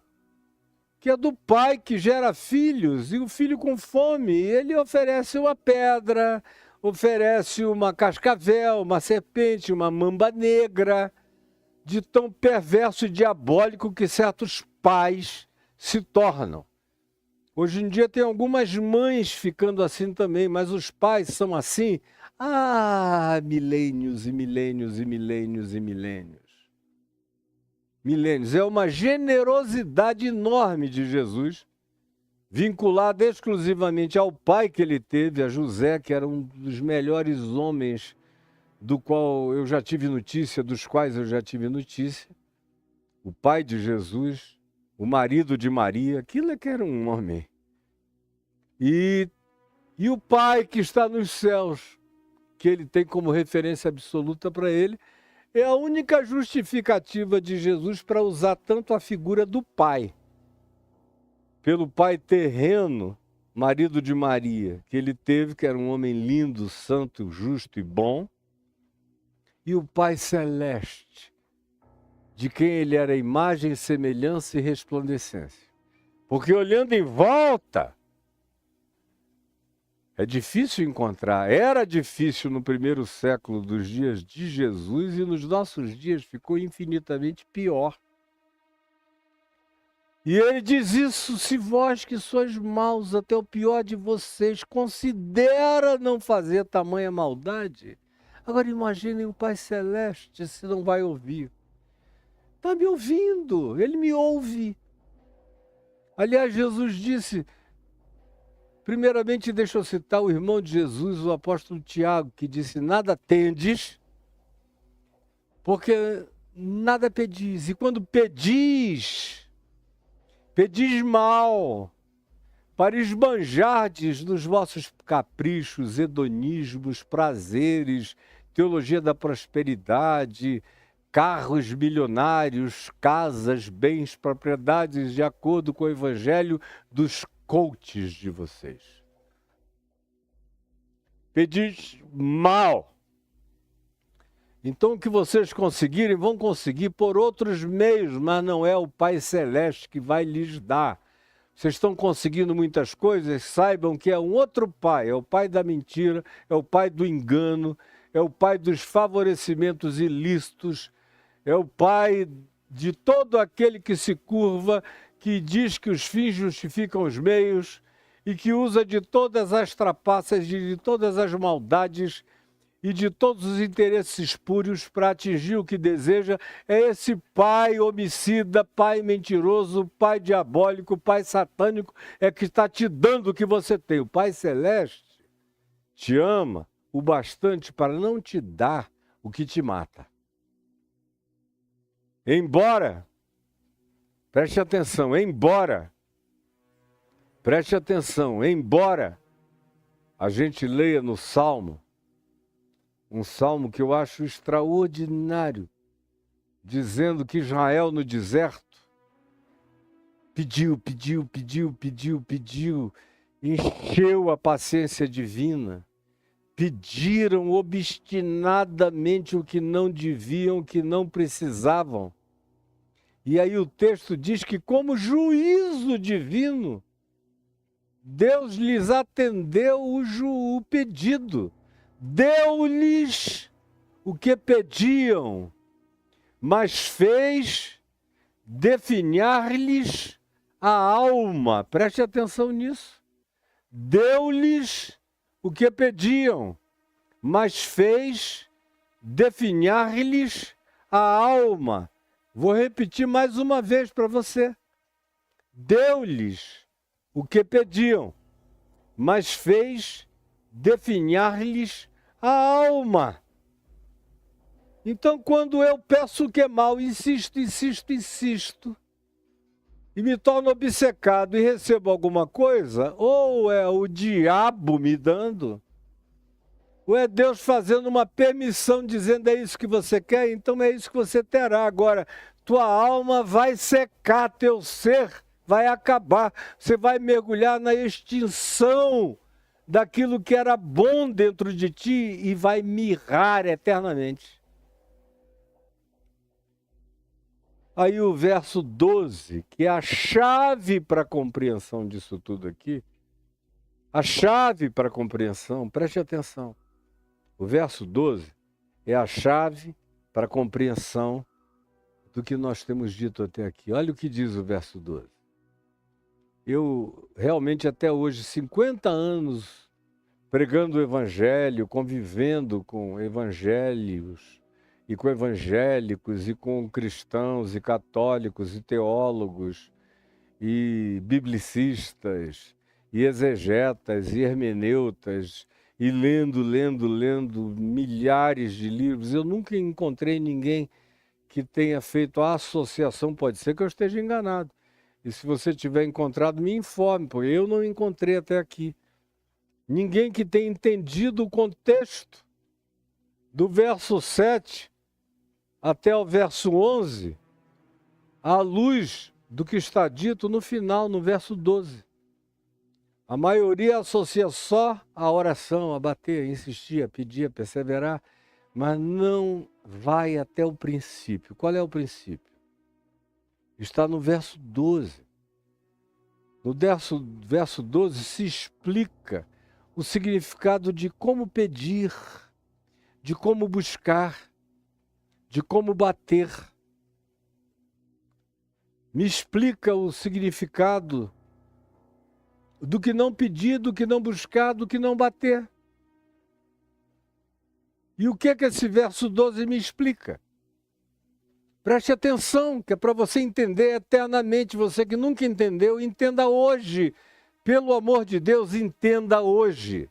que é do pai que gera filhos, e o filho com fome, ele oferece uma pedra, oferece uma cascavel, uma serpente, uma mamba negra, de tão perverso e diabólico que certos pais se tornam. Hoje em dia tem algumas mães ficando assim também, mas os pais são assim há milênios e milênios e milênios e milênios. Milênios. É uma generosidade enorme de Jesus, vinculada exclusivamente ao pai que ele teve, a José, que era um dos melhores homens do qual eu já tive notícia, dos quais eu já tive notícia. O pai de Jesus, o marido de Maria, aquilo é que era um homem. E o pai que está nos céus, que ele tem como referência absoluta para ele, é a única justificativa de Jesus para usar tanto a figura do pai. Pelo pai terreno, marido de Maria, que ele teve, que era um homem lindo, santo, justo e bom, e o pai celeste, de quem ele era imagem, semelhança e resplandecência. Porque olhando em volta, é difícil encontrar. Era difícil no primeiro século dos dias de Jesus e nos nossos dias ficou infinitamente pior. E ele diz isso: se vós que sois maus, até o pior de vocês considera não fazer tamanha maldade. Agora imaginem o Pai Celeste, se não vai ouvir. Está me ouvindo, ele me ouve. Aliás, Jesus disse, primeiramente deixa eu citar o irmão de Jesus, o apóstolo Tiago, que disse, nada tendes, porque nada pedis. E quando pedis, pedis mal, para esbanjardes nos vossos caprichos, hedonismos, prazeres, teologia da prosperidade, carros milionários, casas, bens, propriedades, de acordo com o evangelho dos coaches de vocês. Pedis mal. Então o que vocês conseguirem, vão conseguir por outros meios, mas não é o Pai Celeste que vai lhes dar. Vocês estão conseguindo muitas coisas, saibam que é um outro pai, é o pai da mentira, é o pai do engano, é o pai dos favorecimentos ilícitos, é o pai de todo aquele que se curva, que diz que os fins justificam os meios e que usa de todas as trapaças, de todas as maldades e de todos os interesses espúrios para atingir o que deseja. É esse pai homicida, pai mentiroso, pai diabólico, pai satânico, é que está te dando o que você tem. O Pai Celeste te ama o bastante para não te dar o que te mata. Embora, preste atenção, embora a gente leia no Salmo, um salmo que eu acho extraordinário, dizendo que Israel no deserto Pediu, pediu, pediu, pediu, pediu, encheu a paciência divina. Pediram obstinadamente o que não deviam, o que não precisavam. E aí o texto diz que, como juízo divino, Deus lhes atendeu o pedido, deu-lhes o que pediam, mas fez definhar-lhes a alma. Preste atenção nisso. Deu-lhes o que pediam, mas fez definhar-lhes a alma. Vou repetir mais uma vez para você. Deu-lhes o que pediam, mas fez definhar-lhes a alma. Então, quando eu peço o que é mal, insisto, e me torno obcecado e recebo alguma coisa, ou é o diabo me dando, ou é Deus fazendo uma permissão, dizendo é isso que você quer, então é isso que você terá. Agora, tua alma vai secar, teu ser vai acabar, você vai mergulhar na extinção daquilo que era bom dentro de ti e vai mirrar eternamente. Aí o verso 12, que é a chave para a compreensão disso tudo aqui, a chave para a compreensão, preste atenção. O verso 12 é a chave para a compreensão do que nós temos dito até aqui. Olha o que diz o verso 12. Eu realmente até hoje, 50 anos pregando o evangelho, convivendo com evangelhos e com evangélicos e com cristãos e católicos e teólogos e biblicistas e exegetas e hermeneutas, e lendo milhares de livros, eu nunca encontrei ninguém que tenha feito a associação, pode ser que eu esteja enganado. E se você tiver encontrado, me informe, porque eu não encontrei até aqui. Ninguém que tenha entendido o contexto do verso 7 até o verso 11, à luz do que está dito no final, no verso 12. A maioria associa só a oração, a bater, a insistir, a pedir, a perseverar, mas não vai até o princípio. Qual é o princípio? Está no verso 12. No verso 12 se explica o significado de como pedir, de como buscar, de como bater. Me explica o significado do que não pedir, do que não buscar, do que não bater. E o que é que esse verso 12 me explica? Preste atenção, que é para você entender eternamente. Você que nunca entendeu, entenda hoje. Pelo amor de Deus, entenda hoje.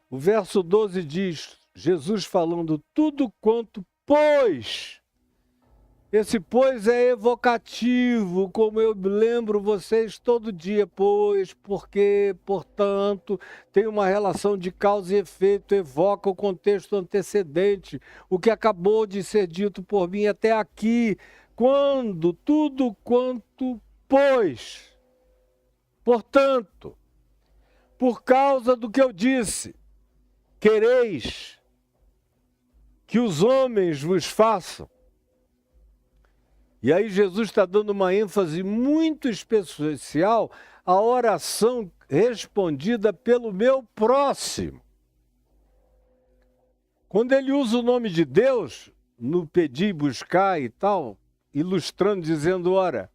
O verso 12 diz, Jesus falando, tudo quanto, pois... Esse pois é evocativo, como eu lembro vocês todo dia, pois, porque, portanto, tem uma relação de causa e efeito, evoca o contexto antecedente, o que acabou de ser dito por mim até aqui, quando, tudo quanto, pois, portanto, por causa do que eu disse, quereis que os homens vos façam. E aí Jesus está dando uma ênfase muito especial à oração respondida pelo meu próximo. Quando ele usa o nome de Deus, no pedir, buscar e tal, ilustrando, dizendo, ora,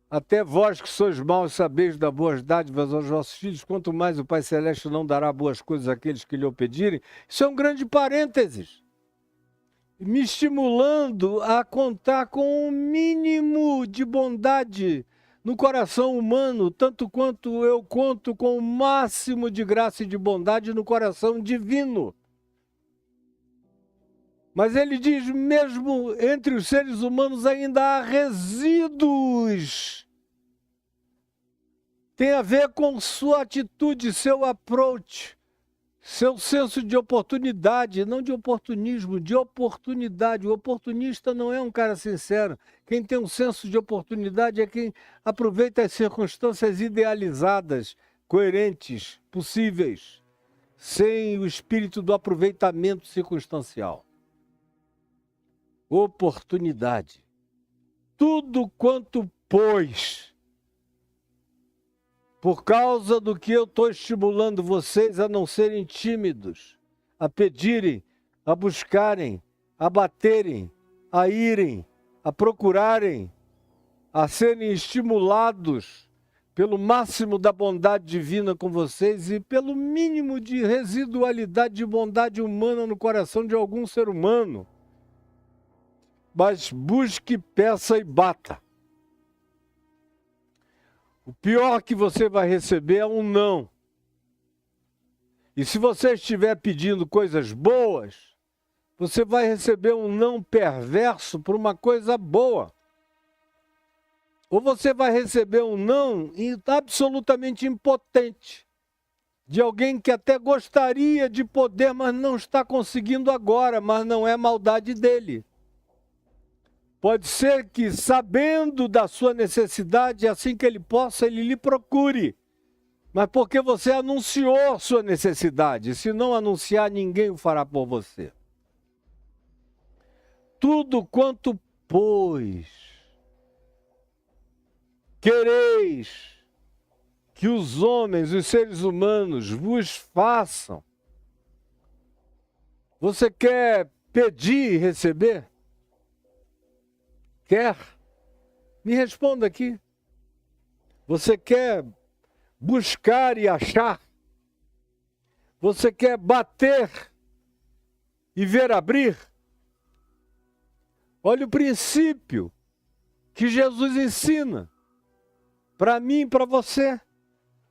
até vós que sois maus sabeis dar boas dádivas aos vossos filhos, quanto mais o Pai Celeste não dará boas coisas àqueles que lhe o pedirem. Isso é um grande parênteses. Me estimulando a contar com um mínimo de bondade no coração humano, tanto quanto eu conto com o máximo de graça e de bondade no coração divino. Mas ele diz, mesmo entre os seres humanos ainda há resíduos. Tem a ver com sua atitude, seu approach, Seu senso de oportunidade, não de oportunismo, de oportunidade. O oportunista não é um cara sincero. Quem tem um senso de oportunidade é quem aproveita as circunstâncias idealizadas, coerentes, possíveis, sem o espírito do aproveitamento circunstancial. Oportunidade. Tudo quanto, pois, por causa do que eu estou estimulando vocês a não serem tímidos, a pedirem, a buscarem, a baterem, a irem, a procurarem, a serem estimulados pelo máximo da bondade divina com vocês e pelo mínimo de residualidade de bondade humana no coração de algum ser humano. Mas busque, peça e bata. O pior que você vai receber é um não. E se você estiver pedindo coisas boas, você vai receber um não perverso por uma coisa boa. Ou você vai receber um não absolutamente impotente, de alguém que até gostaria de poder, mas não está conseguindo agora, mas não é maldade dele. Pode ser que, sabendo da sua necessidade, assim que ele possa, ele lhe procure. Mas porque você anunciou a sua necessidade. Se não anunciar, ninguém o fará por você. Tudo quanto, pois, quereis que os homens, os seres humanos, vos façam. Você quer pedir e receber? Quer? Me responda aqui. Você quer buscar e achar? Você quer bater e ver abrir? Olha o princípio que Jesus ensina para mim e para você.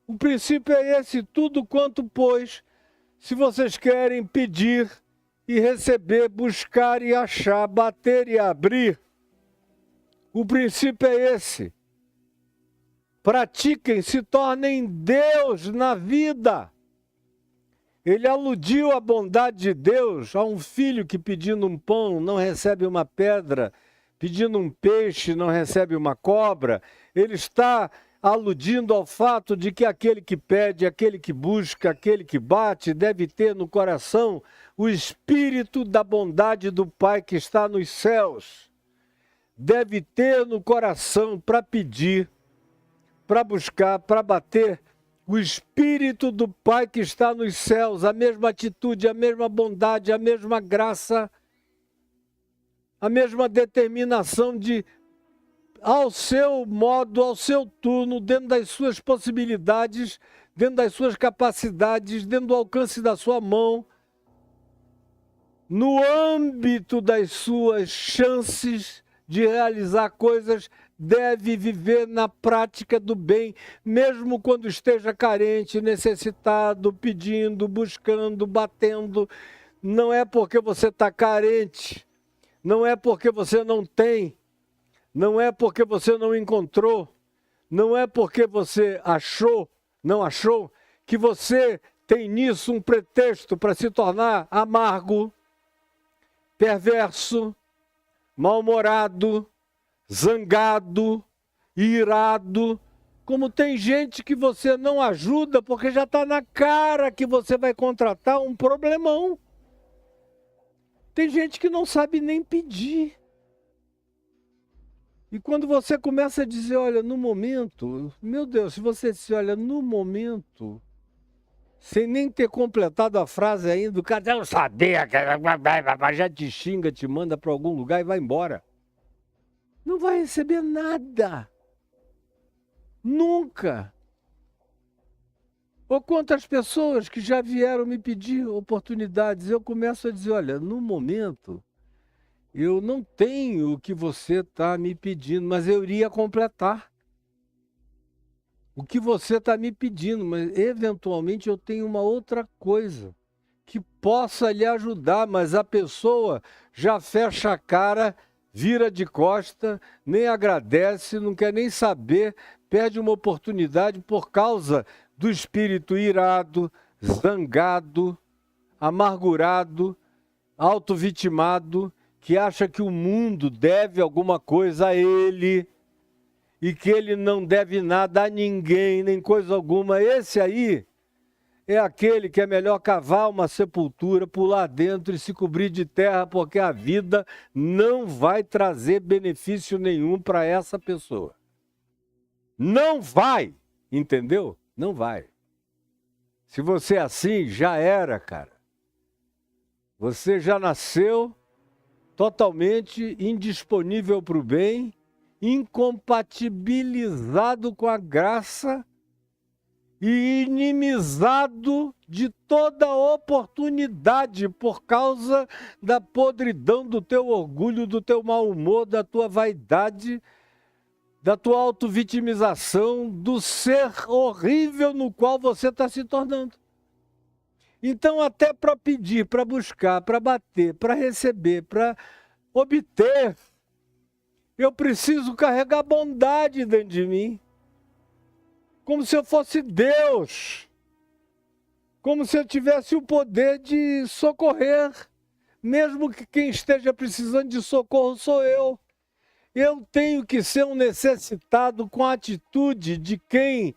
O princípio é esse: tudo quanto, pois, se vocês querem pedir e receber, buscar e achar, bater e abrir, o princípio é esse. Pratiquem, se tornem Deus na vida. Ele aludiu à bondade de Deus a um filho que, pedindo um pão, não recebe uma pedra, pedindo um peixe, não recebe uma cobra. Ele está aludindo ao fato de que aquele que pede, aquele que busca, aquele que bate, deve ter no coração o espírito da bondade do Pai que está nos céus. Deve ter no coração para pedir, para buscar, para bater, o Espírito do Pai que está nos céus, a mesma atitude, a mesma bondade, a mesma graça, a mesma determinação de, ao seu modo, ao seu turno, dentro das suas possibilidades, dentro das suas capacidades, dentro do alcance da sua mão, no âmbito das suas chances de realizar coisas, deve viver na prática do bem, mesmo quando esteja carente, necessitado, pedindo, buscando, batendo. Não é porque você está carente, não é porque você não tem, não é porque você não encontrou, não é porque você não achou, que você tem nisso um pretexto para se tornar amargo, perverso, mal-humorado, zangado, irado, como tem gente que você não ajuda porque já está na cara que você vai contratar um problemão. Tem gente que não sabe nem pedir. E quando você começa a dizer, olha, no momento, meu Deus, se você diz, olha, no momento, sem nem ter completado a frase ainda, o cara já não sabia, já te xinga, te manda para algum lugar e vai embora. Não vai receber nada. Nunca. Ou quantas pessoas que já vieram me pedir oportunidades, eu começo a dizer, olha, no momento, eu não tenho o que você está me pedindo, mas eu iria completar o que você está me pedindo, mas eventualmente eu tenho uma outra coisa que possa lhe ajudar, mas a pessoa já fecha a cara, vira de costa, nem agradece, não quer nem saber, perde uma oportunidade por causa do espírito irado, zangado, amargurado, autovitimado, que acha que o mundo deve alguma coisa a ele e que ele não deve nada a ninguém, nem coisa alguma. Esse aí é aquele que é melhor cavar uma sepultura, pular dentro e se cobrir de terra, porque a vida não vai trazer benefício nenhum para essa pessoa. Não vai, entendeu? Não vai. Se você é assim, já era, cara. Você já nasceu totalmente indisponível para o bem, incompatibilizado com a graça e inimizado de toda oportunidade por causa da podridão do teu orgulho, do teu mau humor, da tua vaidade, da tua autovitimização, do ser horrível no qual você está se tornando. Então, até para pedir, para buscar, para bater, para receber, para obter, eu preciso carregar bondade dentro de mim. Como se eu fosse Deus. Como se eu tivesse o poder de socorrer. Mesmo que quem esteja precisando de socorro sou eu. Eu tenho que ser um necessitado com a atitude de quem,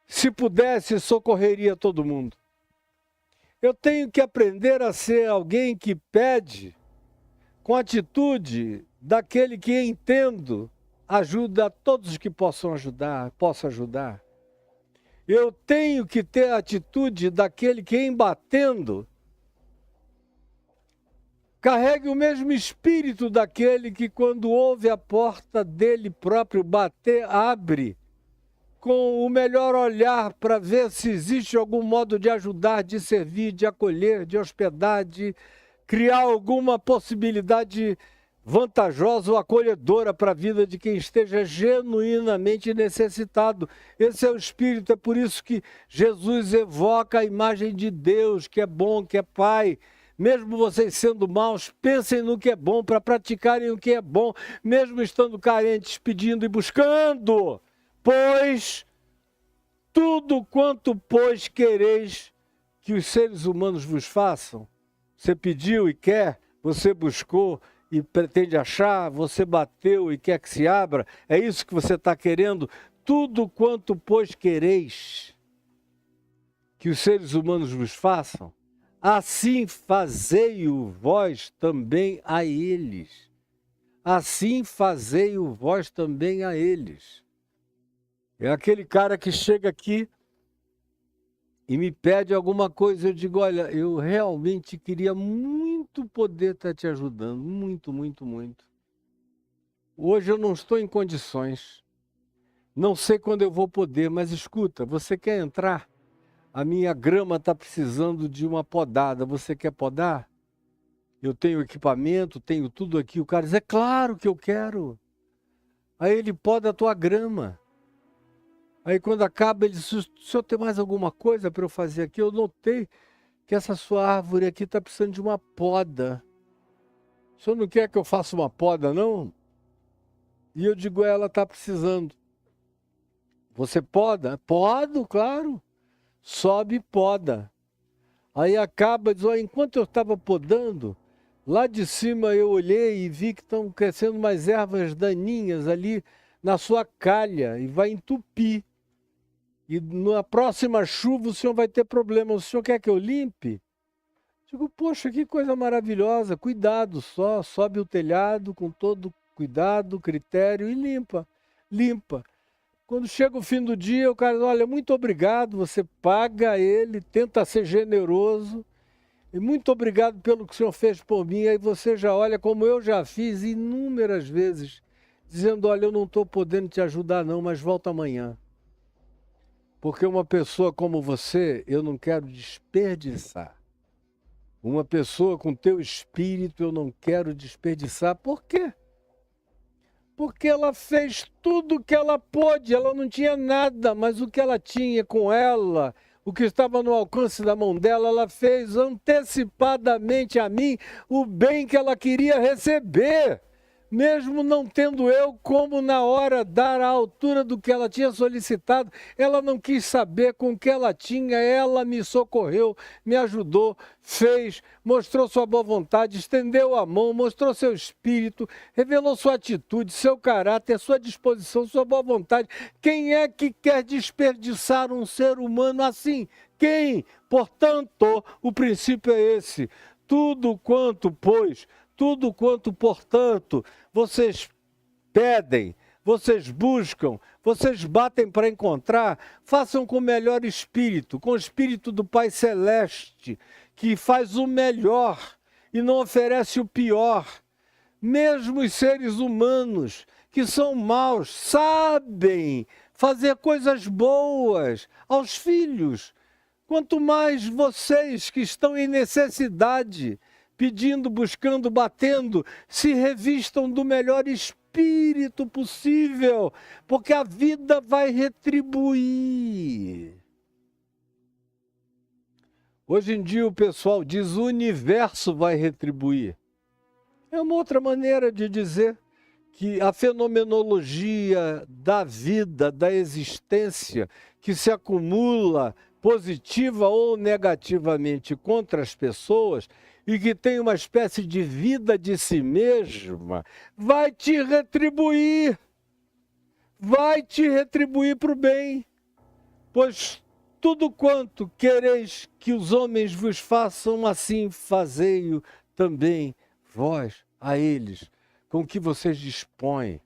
se pudesse, socorreria todo mundo. Eu tenho que aprender a ser alguém que pede com a atitude daquele que, entendo, ajuda a todos que possa ajudar. Eu tenho que ter a atitude daquele que, em batendo, carregue o mesmo espírito daquele que, quando ouve a porta dele próprio bater, abre com o melhor olhar para ver se existe algum modo de ajudar, de servir, de acolher, de hospedar, de criar alguma possibilidade vantajosa ou acolhedora para a vida de quem esteja genuinamente necessitado. Esse é o Espírito, é por isso que Jesus evoca a imagem de Deus, que é bom, que é Pai. Mesmo vocês sendo maus, pensem no que é bom para praticarem o que é bom, mesmo estando carentes, pedindo e buscando. Pois tudo quanto, pois, quereis que os seres humanos vos façam, você pediu e quer, você buscou e pretende achar, você bateu e quer que se abra, é isso que você está querendo? Tudo quanto, pois, quereis que os seres humanos vos façam, assim fazei-o vós também a eles. Assim fazei-o vós também a eles. É aquele cara que chega aqui e me pede alguma coisa, eu digo, olha, eu realmente queria muito poder estar te ajudando, muito, muito, muito. Hoje eu não estou em condições, não sei quando eu vou poder, mas escuta, você quer entrar? A minha grama está precisando de uma podada, você quer podar? Eu tenho equipamento, tenho tudo aqui. O cara diz, é claro que eu quero. Aí ele poda a tua grama. Aí quando acaba, ele diz, o senhor tem mais alguma coisa para eu fazer aqui? Eu notei que essa sua árvore aqui está precisando de uma poda. O senhor não quer que eu faça uma poda, não? E eu digo, ela está precisando. Você poda? Podo, claro. Sobe e poda. Aí acaba, diz, enquanto eu estava podando, lá de cima eu olhei e vi que estão crescendo mais ervas daninhas ali na sua calha e vai entupir. E na próxima chuva o senhor vai ter problema. O senhor quer que eu limpe? Digo, poxa, que coisa maravilhosa. Cuidado só, sobe o telhado com todo cuidado, critério e limpa. Limpa. Quando chega o fim do dia, o cara diz, olha, muito obrigado, você paga ele, tenta ser generoso. E muito obrigado pelo que o senhor fez por mim. Aí você já olha como eu já fiz inúmeras vezes, dizendo, olha, eu não estou podendo te ajudar não, mas volta amanhã. Porque uma pessoa como você, eu não quero desperdiçar. Uma pessoa com teu espírito, eu não quero desperdiçar. Por quê? Porque ela fez tudo o que ela pôde, ela não tinha nada, mas o que ela tinha com ela, o que estava no alcance da mão dela, ela fez antecipadamente a mim o bem que ela queria receber. mesmo não tendo eu como na hora dar a altura do que ela tinha solicitado, ela não quis saber com o que ela tinha, ela me socorreu, me ajudou, fez, mostrou sua boa vontade, estendeu a mão, mostrou seu espírito, revelou sua atitude, seu caráter, sua disposição, sua boa vontade. Quem é que quer desperdiçar um ser humano assim? Quem? Portanto, o princípio é esse. Tudo quanto, portanto, vocês pedem, vocês buscam, vocês batem para encontrar, façam com o melhor espírito, com o espírito do Pai Celeste, que faz o melhor e não oferece o pior. Mesmo os seres humanos, que são maus, sabem fazer coisas boas aos filhos. Quanto mais vocês que estão em necessidade, pedindo, buscando, batendo, se revistam do melhor espírito possível, porque a vida vai retribuir. Hoje em dia o pessoal diz o universo vai retribuir. É uma outra maneira de dizer que a fenomenologia da vida, da existência, que se acumula positiva ou negativamente contra as pessoas e que tem uma espécie de vida de si mesma, vai te retribuir para o bem, pois tudo quanto quereis que os homens vos façam, assim fazei-o também vós a eles, com que vocês dispõem.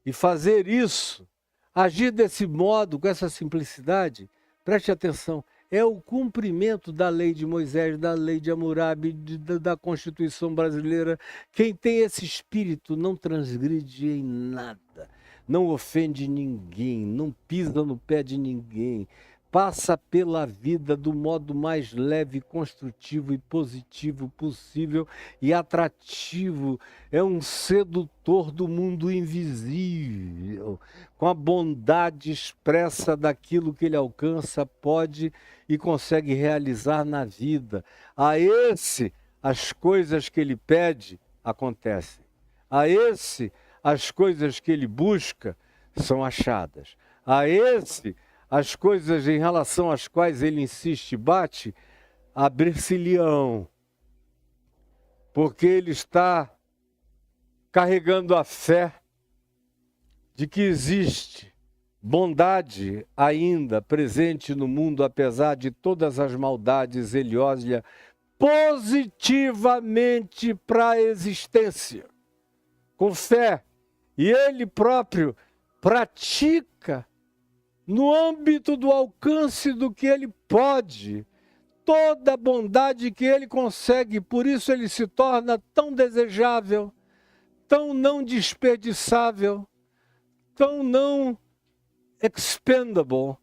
E fazer isso, agir desse modo, com essa simplicidade, preste atenção, é o cumprimento da lei de Moisés, da lei de Hammurabi, da Constituição brasileira. Quem tem esse espírito não transgride em nada, não ofende ninguém, não pisa no pé de ninguém, passa pela vida do modo mais leve, construtivo e positivo possível e atrativo. É um sedutor do mundo invisível, com a bondade expressa daquilo que ele alcança, pode e consegue realizar na vida. A esse, as coisas que ele pede acontecem. A esse, as coisas que ele busca são achadas. A esse, as coisas em relação às quais ele insiste e bate, abrir-se-lhe-ão, porque ele está carregando a fé de que existe bondade ainda presente no mundo, apesar de todas as maldades. Ele olha positivamente para a existência, com fé, e ele próprio pratica no âmbito do alcance do que ele pode, toda a bondade que ele consegue. Por isso ele se torna tão desejável, tão não desperdiçável, tão não expendable,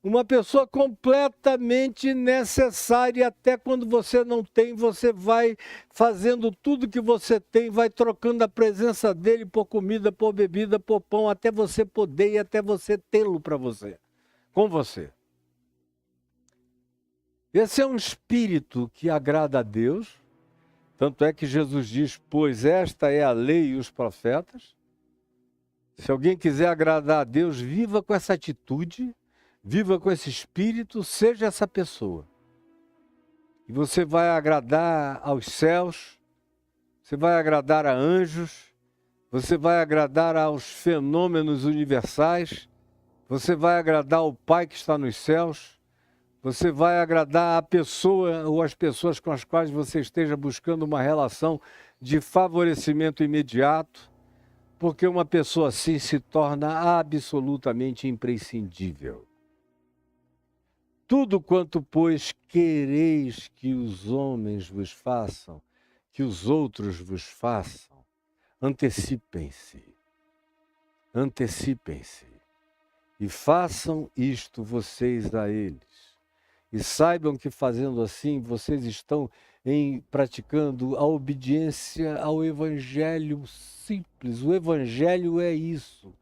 uma pessoa completamente necessária. Até quando você não tem, você vai fazendo tudo que você tem, vai trocando a presença dele por comida, por bebida, por pão, até você poder e até você tê-lo para você, com você. Esse é um espírito que agrada a Deus, tanto é que Jesus diz, pois esta é a lei e os profetas. Se alguém quiser agradar a Deus, viva com essa atitude, viva com esse espírito, seja essa pessoa. E você vai agradar aos céus, você vai agradar a anjos, você vai agradar aos fenômenos universais, você vai agradar ao Pai que está nos céus, você vai agradar a pessoa ou as pessoas com as quais você esteja buscando uma relação de favorecimento imediato, porque uma pessoa assim se torna absolutamente imprescindível. Tudo quanto, pois, quereis que os homens vos façam, que os outros vos façam, antecipem-se, e façam isto vocês a eles. E saibam que fazendo assim, vocês estão praticando a obediência ao Evangelho simples. O Evangelho é isso.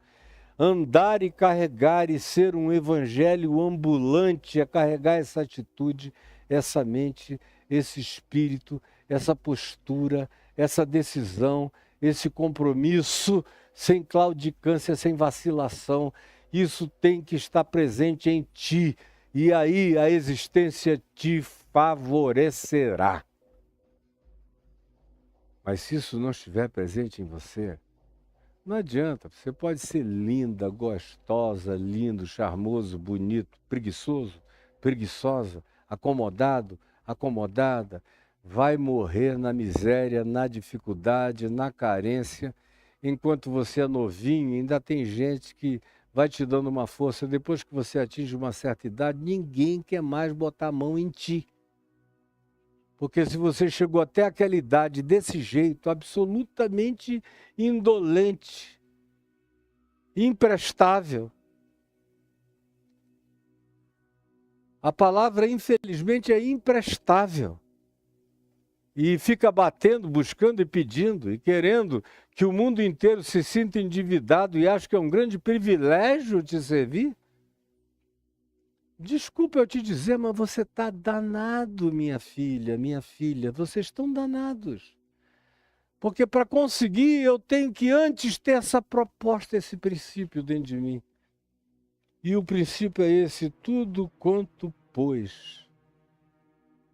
Andar e carregar e ser um evangelho ambulante, é carregar essa atitude, essa mente, esse espírito, essa postura, essa decisão, esse compromisso, sem claudicância, sem vacilação. Isso tem que estar presente em ti. E aí a existência te favorecerá. Mas se isso não estiver presente em você, não adianta. Você pode ser linda, gostosa, lindo, charmoso, bonito, preguiçoso, preguiçosa, acomodado, acomodada. Vai morrer na miséria, na dificuldade, na carência. Enquanto você é novinho, ainda tem gente que vai te dando uma força. Depois que você atinge uma certa idade, ninguém quer mais botar a mão em ti. Porque se você chegou até aquela idade desse jeito, absolutamente indolente, imprestável. A palavra, infelizmente, é imprestável. E fica batendo, buscando e pedindo, e querendo que o mundo inteiro se sinta endividado e acha que é um grande privilégio te servir. Desculpa eu te dizer, mas você está danado, minha filha, vocês estão danados. Porque para conseguir, eu tenho que antes ter essa proposta, esse princípio dentro de mim. E o princípio é esse: tudo quanto, pois,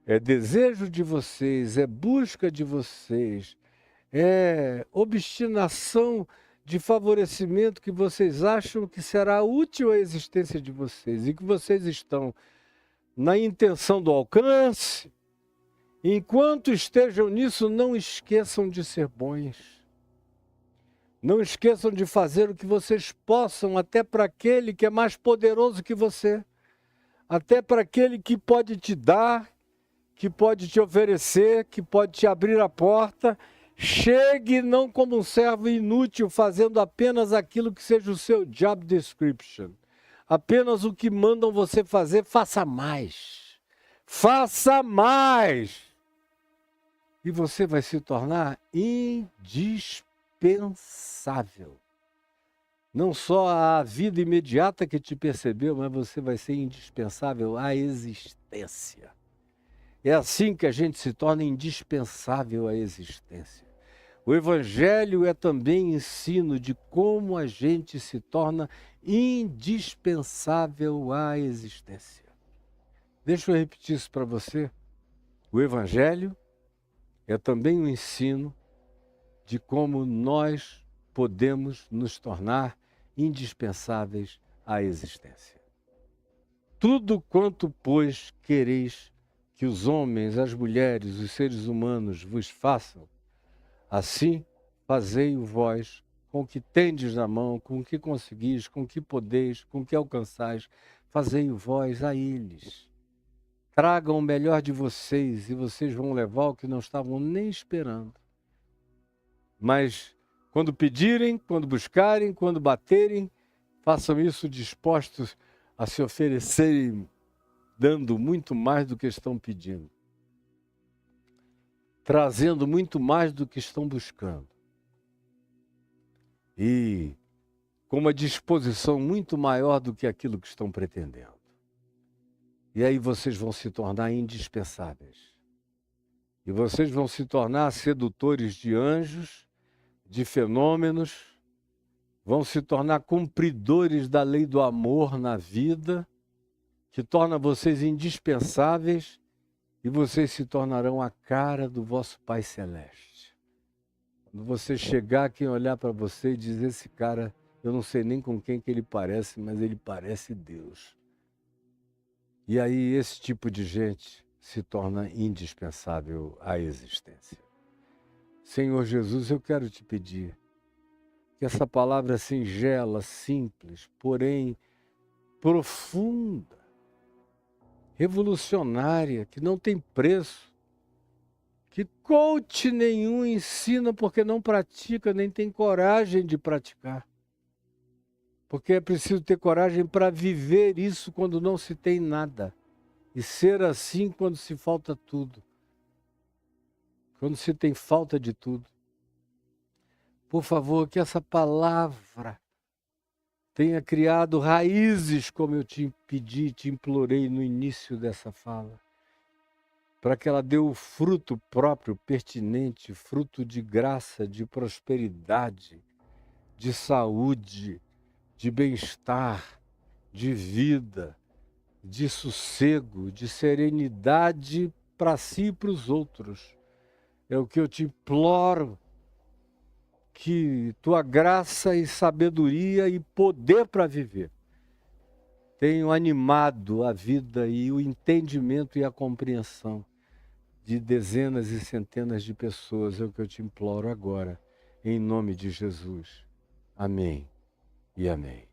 é desejo de vocês, é busca de vocês, é obstinação de favorecimento que vocês acham que será útil à existência de vocês e que vocês estão na intenção do alcance. Enquanto estejam nisso, não esqueçam de ser bons. Não esqueçam de fazer o que vocês possam, até para aquele que é mais poderoso que você, até para aquele que pode te dar, que pode te oferecer, que pode te abrir a porta. Chegue não como um servo inútil, fazendo apenas aquilo que seja o seu job description. Apenas o que mandam você fazer, faça mais. Faça mais! E você vai se tornar indispensável. Não só à vida imediata que te percebeu, mas você vai ser indispensável à existência. É assim que a gente se torna indispensável à existência. O Evangelho é também ensino de como a gente se torna indispensável à existência. Deixa eu repetir isso para você. O Evangelho é também um ensino de como nós podemos nos tornar indispensáveis à existência. Tudo quanto, pois, quereis que os homens, as mulheres, os seres humanos vos façam, assim fazei-o vós com o que tendes na mão, com o que conseguis, com o que podeis, com o que alcançais, fazei-o vós a eles. Tragam o melhor de vocês e vocês vão levar o que não estavam nem esperando. Mas quando pedirem, quando buscarem, quando baterem, façam isso dispostos a se oferecerem, dando muito mais do que estão pedindo, trazendo muito mais do que estão buscando, e com uma disposição muito maior do que aquilo que estão pretendendo. E aí vocês vão se tornar indispensáveis. E vocês vão se tornar sedutores de anjos, de fenômenos, vão se tornar cumpridores da lei do amor na vida, que torna vocês indispensáveis, e vocês se tornarão a cara do vosso Pai Celeste. Quando você chegar, quem olhar para você e dizer: esse cara, eu não sei nem com quem que ele parece, mas ele parece Deus. E aí esse tipo de gente se torna indispensável à existência. Senhor Jesus, eu quero te pedir que essa palavra singela, simples, porém profunda, revolucionária, que não tem preço, que coach nenhum ensina porque não pratica, nem tem coragem de praticar. Porque é preciso ter coragem para viver isso quando não se tem nada. E ser assim quando se falta tudo. Quando se tem falta de tudo. Por favor, que essa palavra tenha criado raízes, como eu te pedi, te implorei no início dessa fala. para que ela dê o fruto próprio, pertinente, fruto de graça, de prosperidade, de saúde, de bem-estar, de vida, de sossego, de serenidade para si e para os outros. É o que eu te imploro, que tua graça e sabedoria e poder para viver tenham animado a vida e o entendimento e a compreensão de dezenas e centenas de pessoas. É o que eu te imploro agora, em nome de Jesus. Amém e amém.